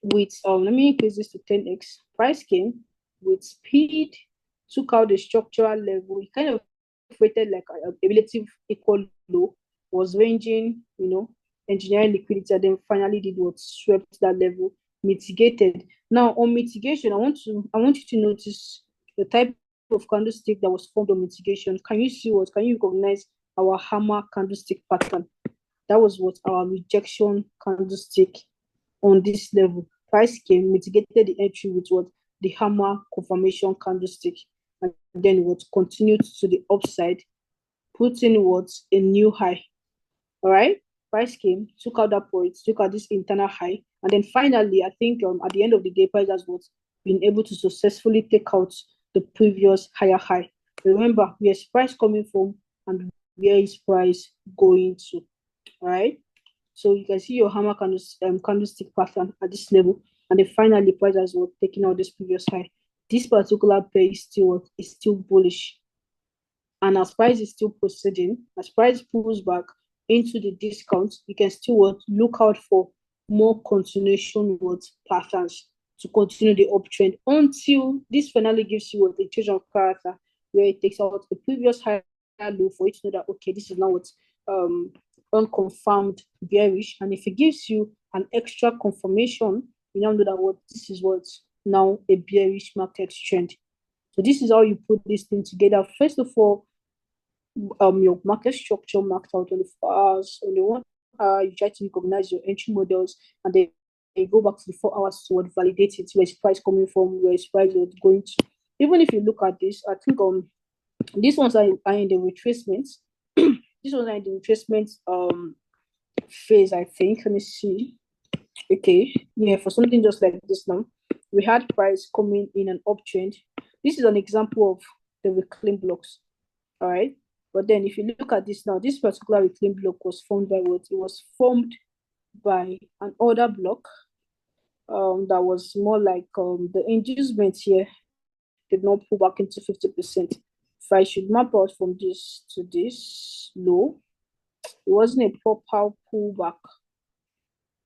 with let me increase this to 10x. Price came with speed, took out the structural level. It kind of created like a relative equal low, was ranging, engineering liquidity, and then finally did what swept that level, mitigated. Now on mitigation, I want you to notice the type of candlestick that was formed on mitigation. Can you recognize our hammer candlestick pattern? That was what our rejection candlestick on this level. Price came, mitigated the entry with what the hammer confirmation candlestick, and then what continued to the upside, putting what a new high. All right, price came, took out that point, took out this internal high, and then finally, I think at the end of the day, price has what been able to successfully take out the previous higher high. Remember, where is price coming from, and where is price going to? All right. So you can see your hammer candlestick pattern at this level. and then finally price has what taking out this previous high. This particular pair is still bullish. And as price is still proceeding, as price pulls back into the discount, you can still look out for more continuation patterns to continue the uptrend until this finally gives you a change of character where it takes out the previous higher low for you to know that okay, this is now unconfirmed bearish. And if it gives you an extra confirmation, you now know that this is now a bearish market trend. So this is how you put this thing together. First of all, your market structure marked out on the 4 hours. On the 1 hour, you try to recognize your entry models, and then you go back to the 4 hours to validate it. Where is price coming from? Where is price going to? Even if you look at this, I think these ones are in the retracements. These ones are in the retracement phase, I think. Let me see. Okay, yeah, for something just like this now, we had price coming in an uptrend. This is an example of the reclaim blocks. All right. But then if you look at this now, this particular reclaim block was formed by what? It was formed by an order block that was more like the inducement here did not pull back into 50%. If I should map out from this to this low, it wasn't a proper pullback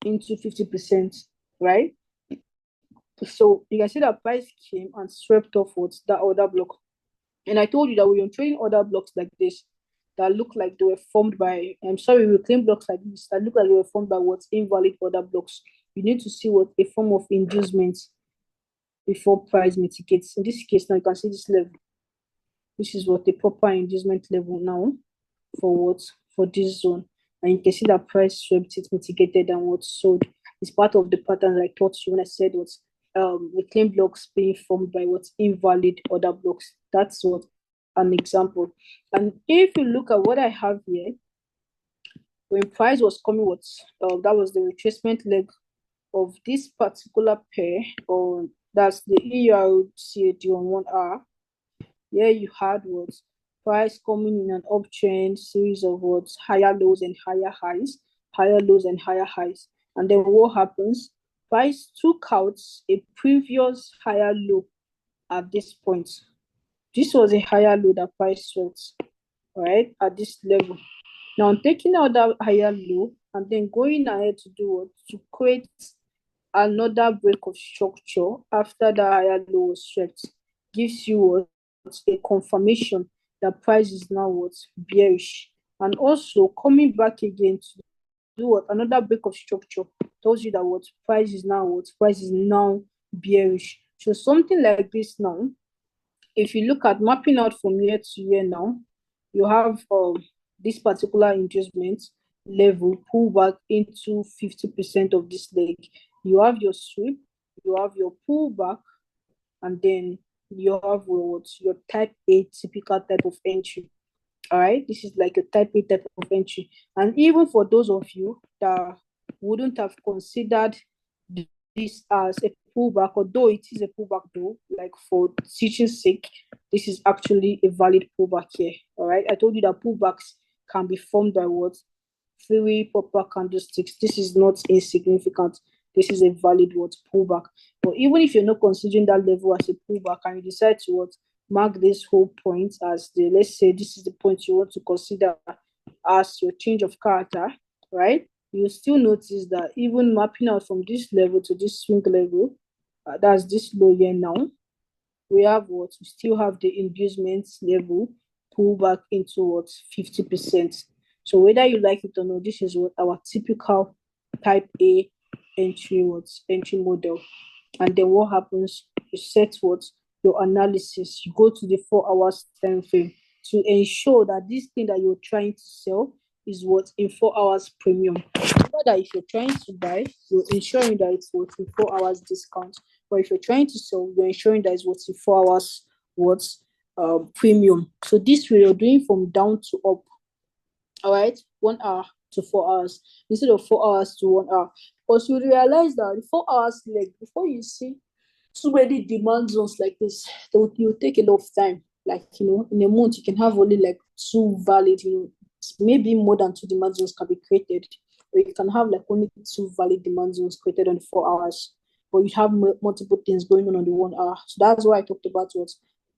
into 50%, right? So you can see that price came and swept off that order block. And I told you that when you're trading other blocks like this that look like they were formed by, reclaim blocks like this that look like they were formed by invalid order blocks, you need to see a form of inducement before price mitigates. In this case, now you can see this level. This is the proper inducement level now for this zone. And you can see that price swept it, mitigated, and sold. It's part of the pattern I taught you when I said reclaim blocks being formed by invalid order blocks. That's an example. And if you look at what I have here, when price was coming, that was the retracement leg of this particular pair, or that's the EURCAD on 1 hour. Here you had price coming in an uptrend series of higher lows and higher highs, higher lows and higher highs. And then what happens? Price took out a previous higher low at this point. This was a higher low that price swept, right, at this level. Now I'm taking out that higher low and then going ahead to do to create another break of structure after the higher low was swept. Gives you a confirmation that price is now bearish, and also coming back again to do another break of structure tells you that price is now bearish. So something like this now, if you look at mapping out from year to year now, you have this particular inducement level pull back into 50% of this leg. You have your sweep, you have your pullback, and then you have your type A typical type of entry. All right, this is like a type A type of entry. And even for those of you that wouldn't have considered this as a pullback, although it is a pullback though, like for teaching's sake, this is actually a valid pullback here. All right, I told you that pullbacks can be formed by 3 proper candlesticks. This is not insignificant. This is a valid pullback. But even if you're not considering that level as a pullback and you decide to mark this whole point as let's say this is the point you want to consider as your change of character, right? You still notice that even mapping out from this level to this swing level, that's this low here now, we have we still have the inducement level pull back into 50%. So whether you like it or not, this is our typical type A entry model. And then what happens? You set your analysis. You go to the 4 hours time frame to ensure that this thing that you're trying to sell is in 4 hours premium. Remember that if you're trying to buy, you're ensuring that it's in 4 hours discount. But if you're trying to sell, you're ensuring that it's in 4 hours premium. So this way you're doing from down to up. All right, 1 hour to 4 hours instead of 4 hours to 1 hour. Because you realize that the 4 hours leg, before you see too many demand zones like this, will take a lot of time. Like, in a month, you can have only like 2 valid, maybe more than 2 demand zones can be created. Or you can have like only 2 valid demand zones created on 4 hours. but you have multiple things going on the 1 hour. So that's why I talked about what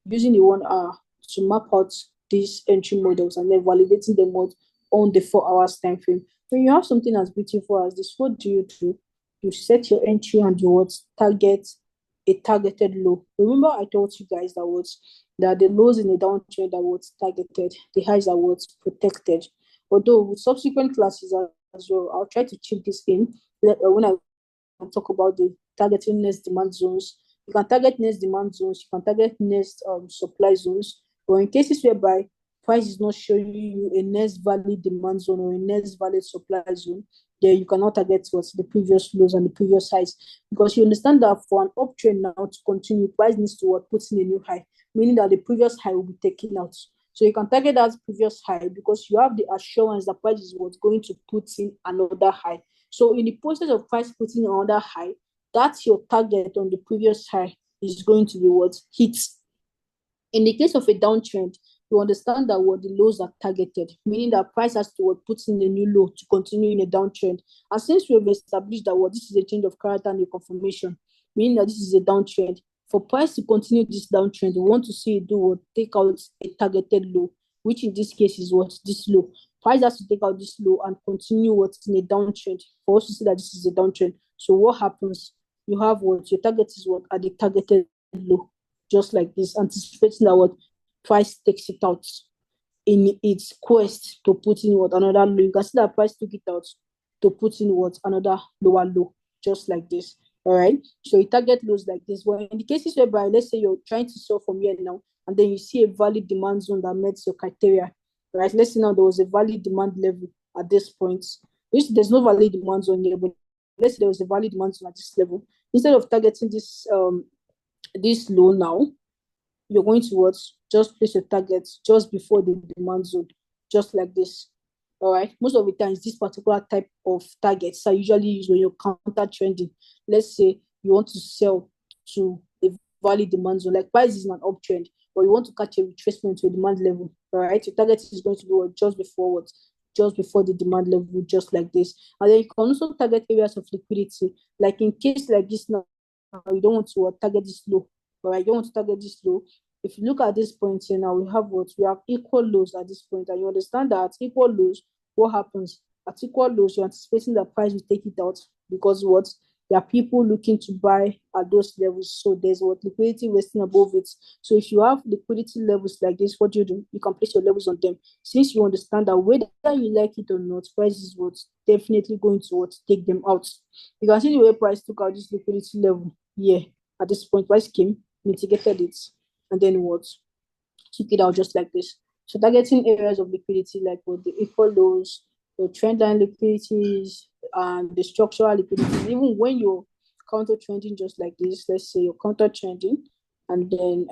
using the 1 hour to map out these entry models and then validating them out on the 4 hours time frame. When you have something as beautiful as this, what do? You set your entry and you what target a targeted low. Remember, I told you guys that the lows in the downtrend are what's targeted, the highs are what's protected. Although with subsequent classes as well, I'll try to chip this in when I talk about the targeting next demand zones. You can target next demand zones, you can target next supply zones, or in cases whereby price is not showing you a next valid demand zone or a next valid supply zone, then you cannot target what's the previous lows and the previous highs, because you understand that for an uptrend now to continue, price needs to put in a new high, meaning that the previous high will be taken out. So you can target that previous high because you have the assurance that price is what's going to put in another high. So in the process of price putting another high, that's your target on the previous high is going to be what hits. In the case of a downtrend, you understand that what the lows are targeted, meaning that price has to put in a new low to continue in a downtrend. And since we have established that what this is a change of character and a confirmation, meaning that this is a downtrend, for price to continue this downtrend, we want to see it do what take out a targeted low, which in this case is what this low. Price has to take out this low and continue what's in a downtrend for us to see that this is a downtrend. So what happens? You have what your target is what at the targeted low, just like this, anticipating that what price takes it out in its quest to put in what another low. You can see that price took it out to put in what another lower low, just like this. All right. So you target lows like this. Well, in the cases whereby, let's say you're trying to sell from here now, and then you see a valid demand zone that meets your criteria, right? Let's say now there was a valid demand level at this point, which there's no valid demand zone here, but let's say there was a valid demand zone at this level. Instead of targeting this low now, you're going to what? Just place your target just before the demand zone, just like this. All right. Most of the times, this particular type of targets are usually used when you're counter trending. Let's say you want to sell to a valid demand zone, like price is an uptrend, but you want to catch a retracement to a demand level. All right. Your target is going to be what? Just before what? Just before the demand level, just like this. And then you can also target areas of liquidity, like in case like this now, you don't want to target this low. All right. You don't want to target this low. If you look at this point here now, we have what? We have equal lows at this point, and you understand that at equal lows, what happens? At equal lows, you're anticipating that price will take it out because what? There are people looking to buy at those levels, so there's what liquidity resting above it. So if you have liquidity levels like this, what do? You can place your levels on them. Since you understand that whether you like it or not, price is what's definitely going to what take them out. You can see the way price took out this liquidity level. Yeah, at this point, price came, mitigated it, and then what? Took it out just like this. So targeting areas of liquidity like what the equal lows, the trend line liquidities, and the structural liquidities. Even when you're counter trending just like this, let's say you're counter trending, and then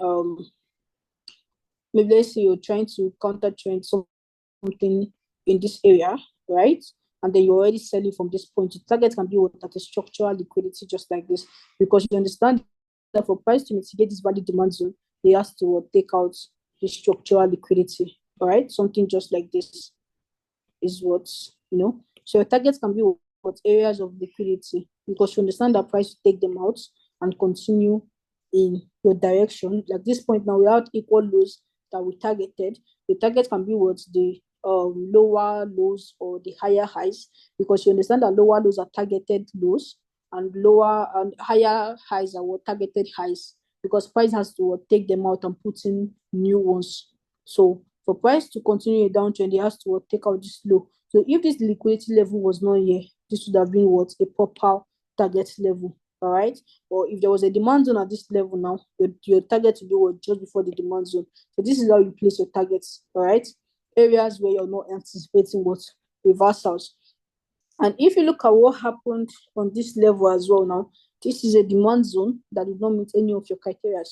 maybe let's say you're trying to counter trend something in this area, right? And then you're already selling from this point. The target can be what at a structural liquidity just like this, because you understand that for price to mitigate this valid demand zone, they has to take out the structural liquidity. All right, something just like this is what So your targets can be what areas of liquidity, because you understand that price to take them out and continue in your direction. Like this point now, without equal lows that we targeted, the target can be what the lower lows or the higher highs, because you understand that lower lows are targeted lows and lower and higher highs are what targeted highs, because price has to take them out and put in new ones. So for price to continue a downtrend, it has to take out this low. So if this liquidity level was not here, this would have been what a proper target level. All right. Or if there was a demand zone at this level now, your target would be what just before the demand zone. So this is how you place your targets. All right. Areas where you're not anticipating what reversals. And if you look at what happened on this level as well now, this is a demand zone that did not meet any of your criteria.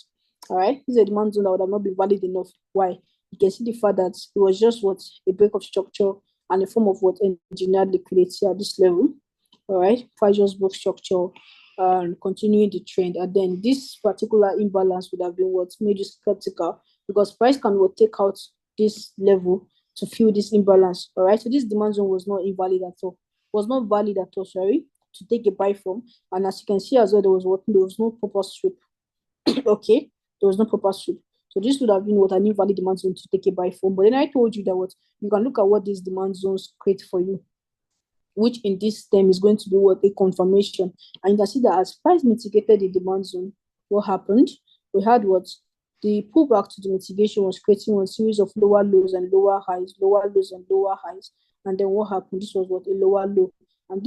All right, this is a demand zone that would have not been valid enough. Why? You can see the fact that it was just what a break of structure and a form of what engineered liquidity at this level. All right, price just broke structure and continuing the trend. And then this particular imbalance would have been what made you skeptical, because price can will take out this level to fill this imbalance. All right, so this demand zone was not invalid at all. Was not valid at all, sorry. to take a buy from. And as you can see as well, there was no proper sweep. Okay, there was no proper sweep. So this would have been what an invalid demand zone to take a buy from. But then I told you that what you can look at what these demand zones create for you, which in this term is going to be what a confirmation. And you can see that as price mitigated the demand zone, what happened? We had what the pullback to the mitigation was creating one series of lower lows and lower highs, lower lows and lower highs. And then what happened? This was what a lower low. And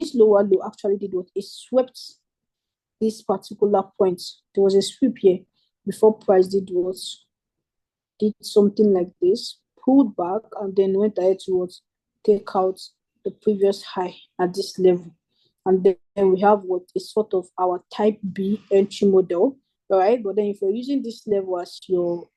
this lower low actually did what? It swept this particular point. There was a sweep here before price did what? Did something like this, pulled back, and then went ahead to what? Take out the previous high at this level. And then we have what is sort of our type B entry model. All right, but then if you're using this level as your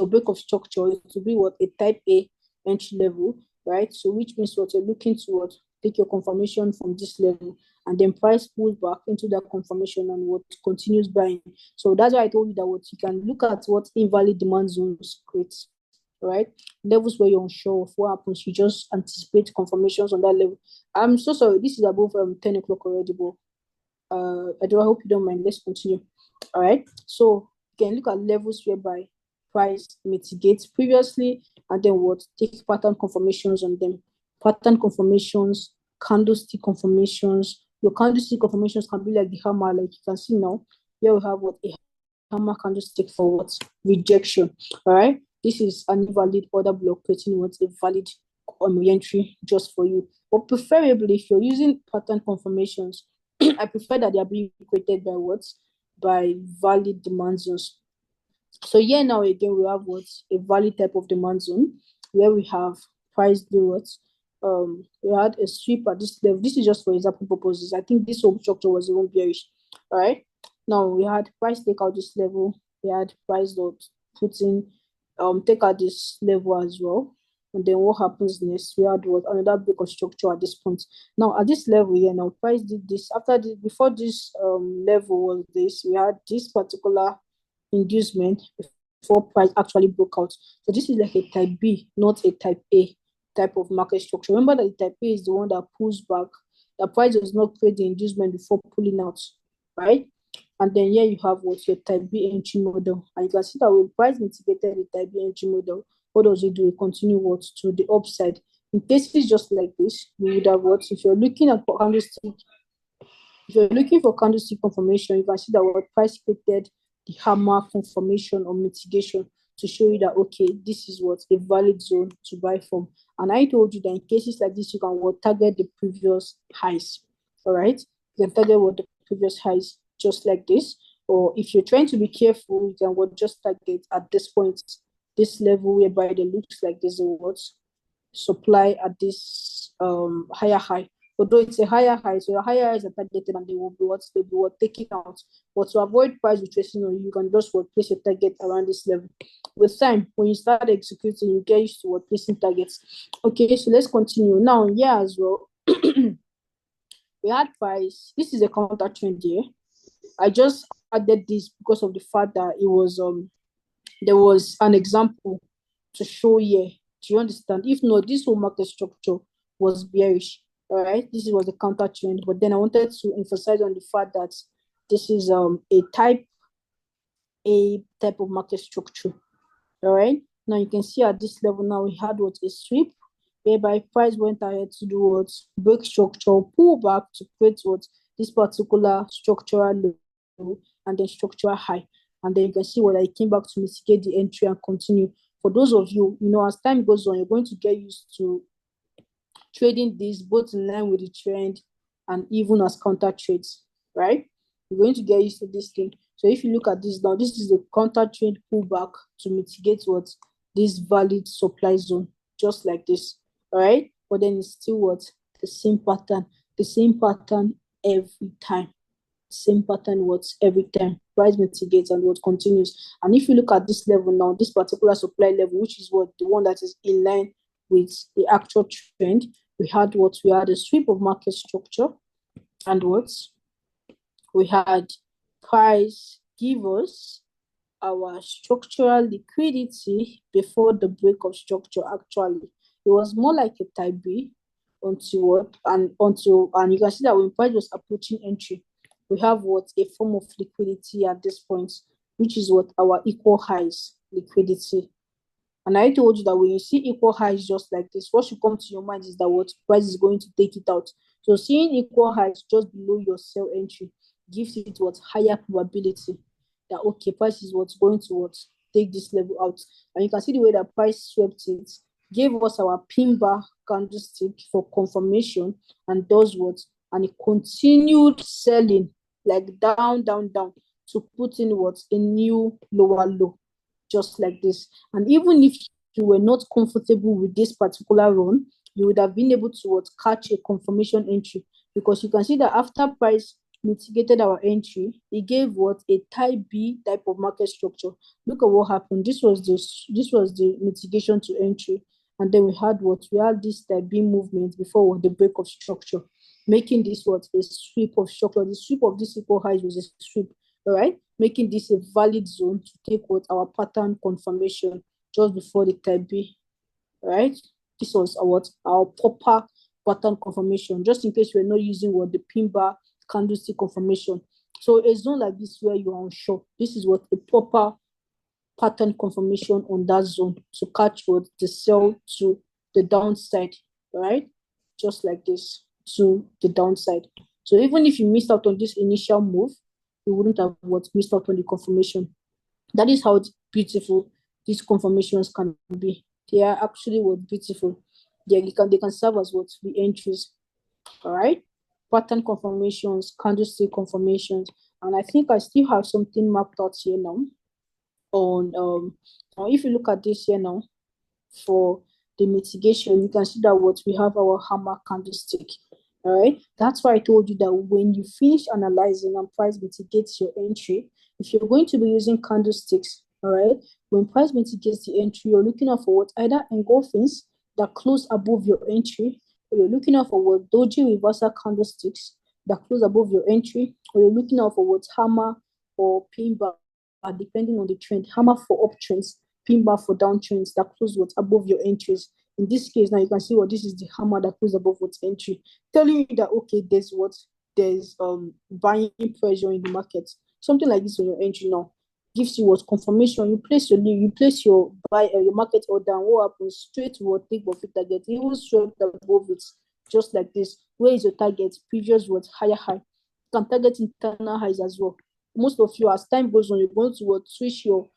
break of structure, it will be what a type A entry level, right? So which means what you're looking to what take your confirmation from this level, and then price pulls back into that confirmation and what continues buying. So that's why I told you that what you can look at what invalid demand zones create, right? Levels where you're unsure of what happens, you just anticipate confirmations on that level. I'm so sorry, this is above 10 o'clock already, but I hope you don't mind. Let's continue. All right. So you can look at levels whereby price mitigates previously, and then what take pattern confirmations on them. Pattern confirmations, candlestick confirmations. Your candlestick confirmations can be like the hammer, like you can see now. Here we have what a hammer candlestick for what rejection. All right. This is an invalid order block creating what a valid entry just for you. But preferably, if you're using pattern confirmations, I prefer that they are being created by what? By valid demand zones. So here now again we have what? A valid type of demand zone where we have price do what? We had a sweep at this level. This is just for example purposes. I think this whole structure was even bearish. All right. Now we had price take out this level. We had price dot put in take out this level as well. And then what happens next? We had what another break of structure at this point. Now at this level here, now price did this after this before this level was this. We had this particular inducement before price actually broke out. So this is like a type B, not a type A type of market structure. Remember that the type A is the one that pulls back. The price does not create the inducement before pulling out, right? And then here you have what your type B entry model. And you can see that when price mitigated the type B entry model, what does it do? It continue what to the upside. In cases just like this, you would have what if you're looking at candlestick, if you're looking for candlestick confirmation, you can see that what price created the hammer confirmation or mitigation to show you that okay, this is what a valid zone to buy from. And I told you that in cases like this, you can what target the previous highs. All right, you can target what the previous highs just like this. Or if you're trying to be careful, you can what just target at this point, this level whereby it looks like there's a what supply at this higher high. Although it's a higher high, so your higher highs are targeted and they will be what taking out. But to avoid price retracing on you, you can just what place your target around this level. With time, when you start executing, you get used to what placing targets. Okay, so let's continue. Now, yeah, as well. We had price. This is a counter trend here. I just added this because of the fact that it was there was an example to show here. Do you understand? If not, this whole market structure was bearish. All right, this was a counter trend, but then I wanted to emphasize on the fact that this is a type of market structure. All right, now you can see at this level now we had what a sweep, whereby price went ahead to do what break structure, pull back to create what this particular structural low and then structural high, and then you can see what I came back to mitigate the entry and continue. For those of you, as time goes on, you're going to get used to trading this both in line with the trend and even as counter trades, right? You're going to get used to this thing. So if you look at this now, this is the counter trend pullback to mitigate what this valid supply zone, just like this, all right? But then it's still what the same pattern every time. Same pattern works every time. Price mitigates and what continues. And if you look at this level now, this particular supply level, which is what the one that is in line with the actual trend, we had a sweep of market structure, and we had price give us our structural liquidity before the break of structure. Actually, it was more like a type B, until what and you can see that when price was approaching entry, we have what a form of liquidity at this point, which is what our equal highs liquidity. And I told you that when you see equal highs just like this, what should come to your mind is that what price is going to take it out. So seeing equal highs just below your sell entry gives it what higher probability that okay, price is what's going to what take this level out. And you can see the way that price swept it, gave us our pin bar candlestick for confirmation and does what? And it continued selling like down, down, down to put in what a new lower low just like this. And even if you were not comfortable with this particular run, you would have been able to what, catch a confirmation entry because you can see that after price mitigated our entry, it gave what a type B type of market structure. Look at what happened. This was the mitigation to entry, and then we had this type B movement before the break of structure, making this what a sweep of structure. The sweep of this equal highs was a sweep, all right, making this a valid zone to take what our pattern confirmation just before the type B, right? This was our proper pattern confirmation, just in case we're not using what the pin bar candlestick confirmation. So a zone like this where you are unsure, this is what a proper pattern confirmation on that zone to catch what the sell to the downside, right? Just like this to the downside. So even if you missed out on this initial move, you wouldn't have missed out on the confirmation. That is how beautiful these confirmations can be. They are actually beautiful. They can serve as the entries. All right, pattern confirmations, candlestick confirmations, and I think I still have something mapped out here now. If you look at this here now, for the mitigation, you can see that we have our hammer candlestick. All right, that's why I told you that when you finish analyzing and price mitigates your entry, if you're going to be using candlesticks, all right, when price mitigates the entry, you're looking out for either engulfings that close above your entry, or you're looking out for doji reversal candlesticks that close above your entry, or you're looking out for hammer or pin bar, depending on the trend, hammer for uptrends, pin bar for downtrends that close above your entries. In this case, now you can see this is the hammer that closes above entry, telling you that okay, there's buying pressure in the market. Something like this on your entry now gives you confirmation. You place your buy your market order, and what happens straight to take profit target. It will straight above it, just like this. Where is your target? Previous higher high. You can target internal highs as well. Most of you, as time goes on, you're going to switch your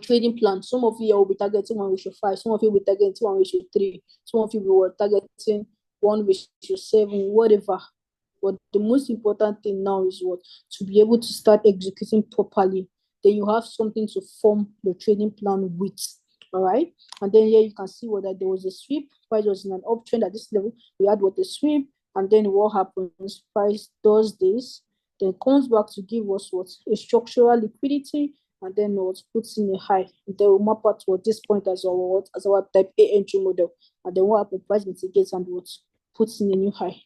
trading plan. Some of you will be targeting 1:5. Some of you will be targeting 1:3. Some of you will be targeting 1:7, whatever. But the most important thing now is to be able to start executing properly. Then you have something to form the trading plan with. All right. And then here you can see that there was a sweep. Price was in an uptrend at this level. We had a sweep. And then what happens? Price does this, then comes back to give us a structural liquidity, and then puts in a high. And then we map out this point as our type A entry model. And then what happens? Price mitigates and puts in a new high,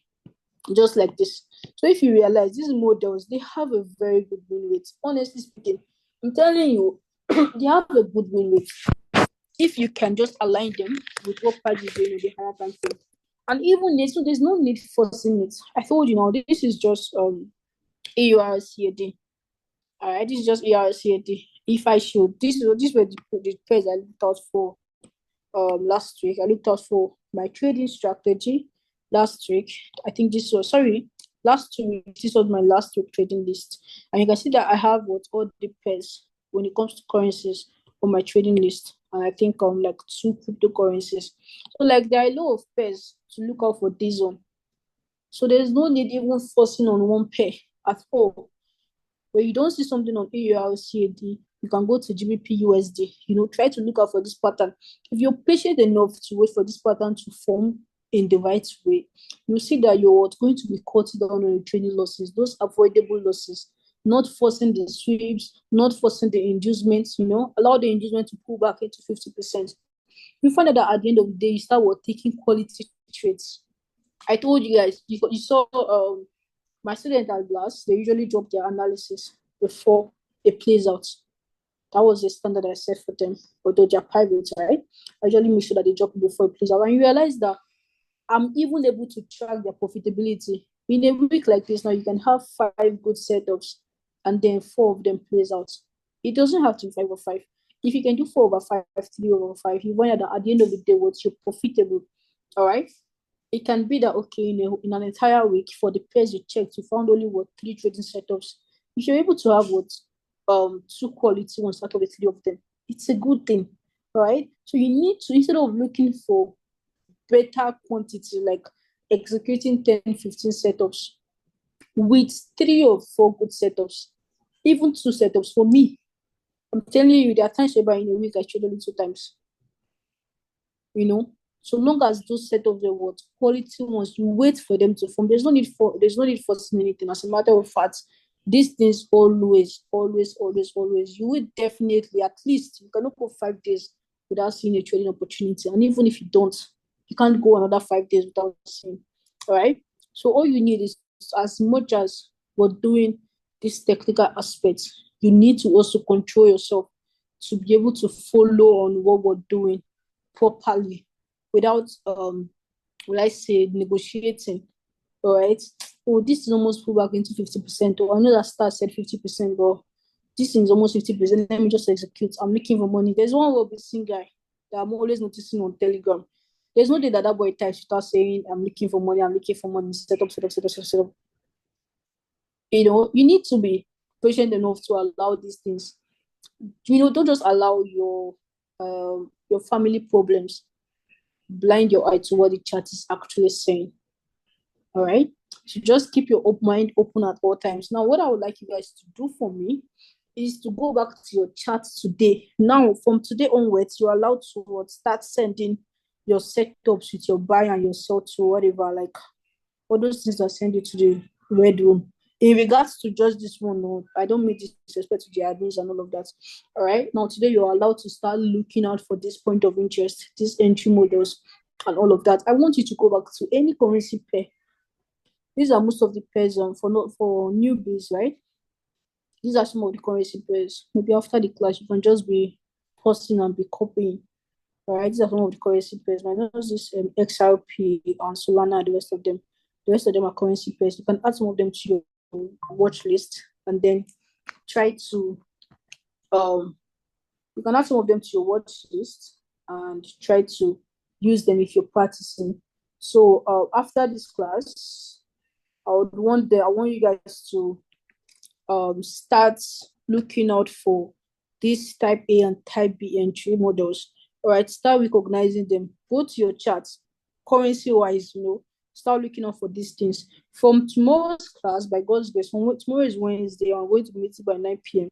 just like this. So if you realize these models, they have a very good win rate. Honestly speaking, I'm telling you, they have a good win rate if you can just align them with what price is doing in the higher time frame. And even there's no need for forcing it. I told you now, this is just AURCAD. All right, this is just AURCAD. If I should, this were the pairs I looked out for last week. I looked out for my trading strategy last week. I think last 2 weeks. This was my last week trading list, and you can see that I have all the pairs when it comes to currencies on my trading list, and I think like 2 cryptocurrencies. So there are a lot of pairs to look out for this one. So there's no need even forcing on one pair at all. When you don't see something on AURCAD, you can go to GBP USD. Try to look out for this pattern. If you're patient enough to wait for this pattern to form in the right way, you'll see that you're going to be caught down on your trading losses, those avoidable losses, not forcing the sweeps, not forcing the inducements, allow the inducement to pull back into 50%. You find out that at the end of the day, you start taking quality trades. I told you guys, you saw my students at last, they usually drop their analysis before it plays out. That was the standard I set for them, although they're private, right? I usually make sure that they drop it before it plays out. And you realize that I'm even able to track their profitability. In a week like this now, you can have 5 good setups and then 4 of them plays out. It doesn't have to be 5 over 5. If you can do 4 over 5, 3 over 5, you find that at the end of the day, what you're profitable. All right. It can be that okay, in an entire week for the pairs you checked, you found only what 3 trading setups. If you're able to have what 2 quality ones out of the 3 of them, it's a good thing, right? So you need to, instead of looking for better quantity, like executing 10, 15 setups with 3 or 4 good setups, even 2 setups. For me, I'm telling you, there are times whereby in a week I trade only 2 times, you know. So long as those setups are what quality ones, you wait for them to form. There's no need for seeing anything. As a matter of fact, these things always, you will definitely, at least you cannot go 5 days without seeing a trading opportunity. And even if you don't, you can't go another 5 days without seeing. All right. So all you need is, as much as we're doing this technical aspect, you need to also control yourself to be able to follow on what we're doing properly without will I say negotiating. All right. Oh, this is almost pulled back into 50%. Or I know that Star said 50%, but this is almost 50%. Let me just execute. I'm looking for money. There's one Robinson guy that I'm always noticing on Telegram. There's no day that boy types without saying, I'm looking for money, I'm looking for money, set up, set up, set up, set up. You need to be patient enough to allow these things. Don't just allow your family problems blind your eye to what the chat is actually saying. All right. So just keep your mind open at all times. Now, what I would like you guys to do for me is to go back to your chat today. Now, from today onwards, you're allowed to start sending your setups with your buy and your sell to whatever, like all those things that send you to the red room. In regards to just this one, no, I don't mean disrespect to the admins and all of that. All right. Now, today you're allowed to start looking out for this point of interest, these entry models, and all of that. I want you to go back to any currency pair. These are most of the pairs for newbies, right? These are some of the currency pairs. Maybe after the class, you can just be posting and be copying. All right, these are some of the currency pairs. I know this XRP and Solana, the rest of them. The rest of them are currency pairs. You can add some of them to your watch list and then try to you can add some of them to your watch list and try to use them if you're practicing. So after this class, I want you guys to start looking out for this type A and type B entry models. All right, start recognizing them. Go to your charts, currency wise, start looking out for these things. From tomorrow's class, by God's grace, tomorrow is Wednesday, I'm going to be meeting by 9 p.m.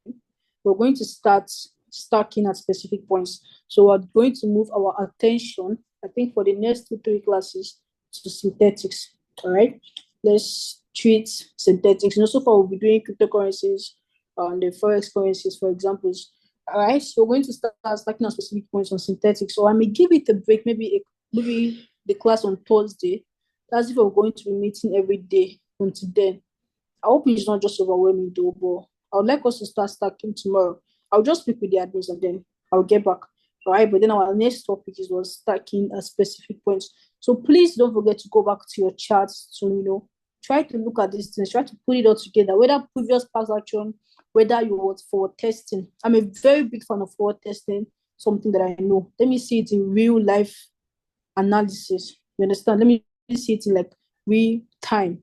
We're going to start stacking at specific points. So we're going to move our attention, I think, for the next 2-3 classes to synthetics. All right, let's treat synthetics. So far we'll be doing cryptocurrencies and the forex currencies, for examples. All right, so we're going to start stacking at specific points on synthetics. So I may give it a break, maybe the class on Thursday. That's if we're going to be meeting every day until then. I hope it's not just overwhelming though, but I would like us to start stacking tomorrow. I'll just speak with the admins and then I'll get back. All right, but then our next topic is stacking at specific points. So please don't forget to go back to your charts to try to look at these things, try to put it all together, whether previous past action, whether you want forward testing. I'm a very big fan of forward testing, something that I know. Let me see it in real life analysis. You understand? Let me see it in like real time.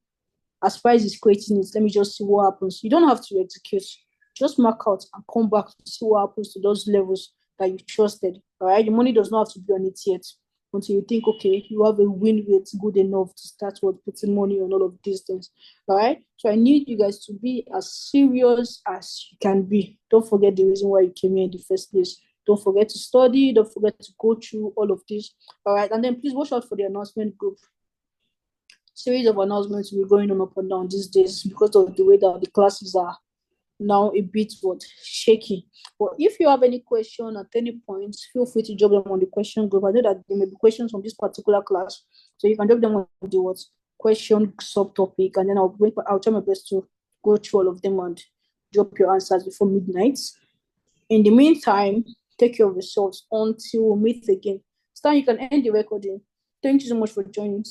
As price is creating it, let me just see what happens. You don't have to execute. Just mark out and come back to see what happens to those levels that you trusted. All right, the money does not have to be on it yet until you think, okay, you have a win rate good enough to start putting money on all of these things. All right, so I need you guys to be as serious as you can be. Don't forget the reason why you came here in the first place. Don't forget to study. Don't forget to go through all of this. All right, and then please watch out for the announcement group. Series of announcements will be going on up and down these days because of the way that the classes are now a bit shaky. But if you have any question at any point, feel free to drop them on the question group. I know that there may be questions from this particular class, so you can drop them on the question subtopic, and then I'll try my best to go through all of them and drop your answers before midnight. In the meantime, take care of yourselves until we meet again. Stan, you can end the recording. Thank you so much for joining.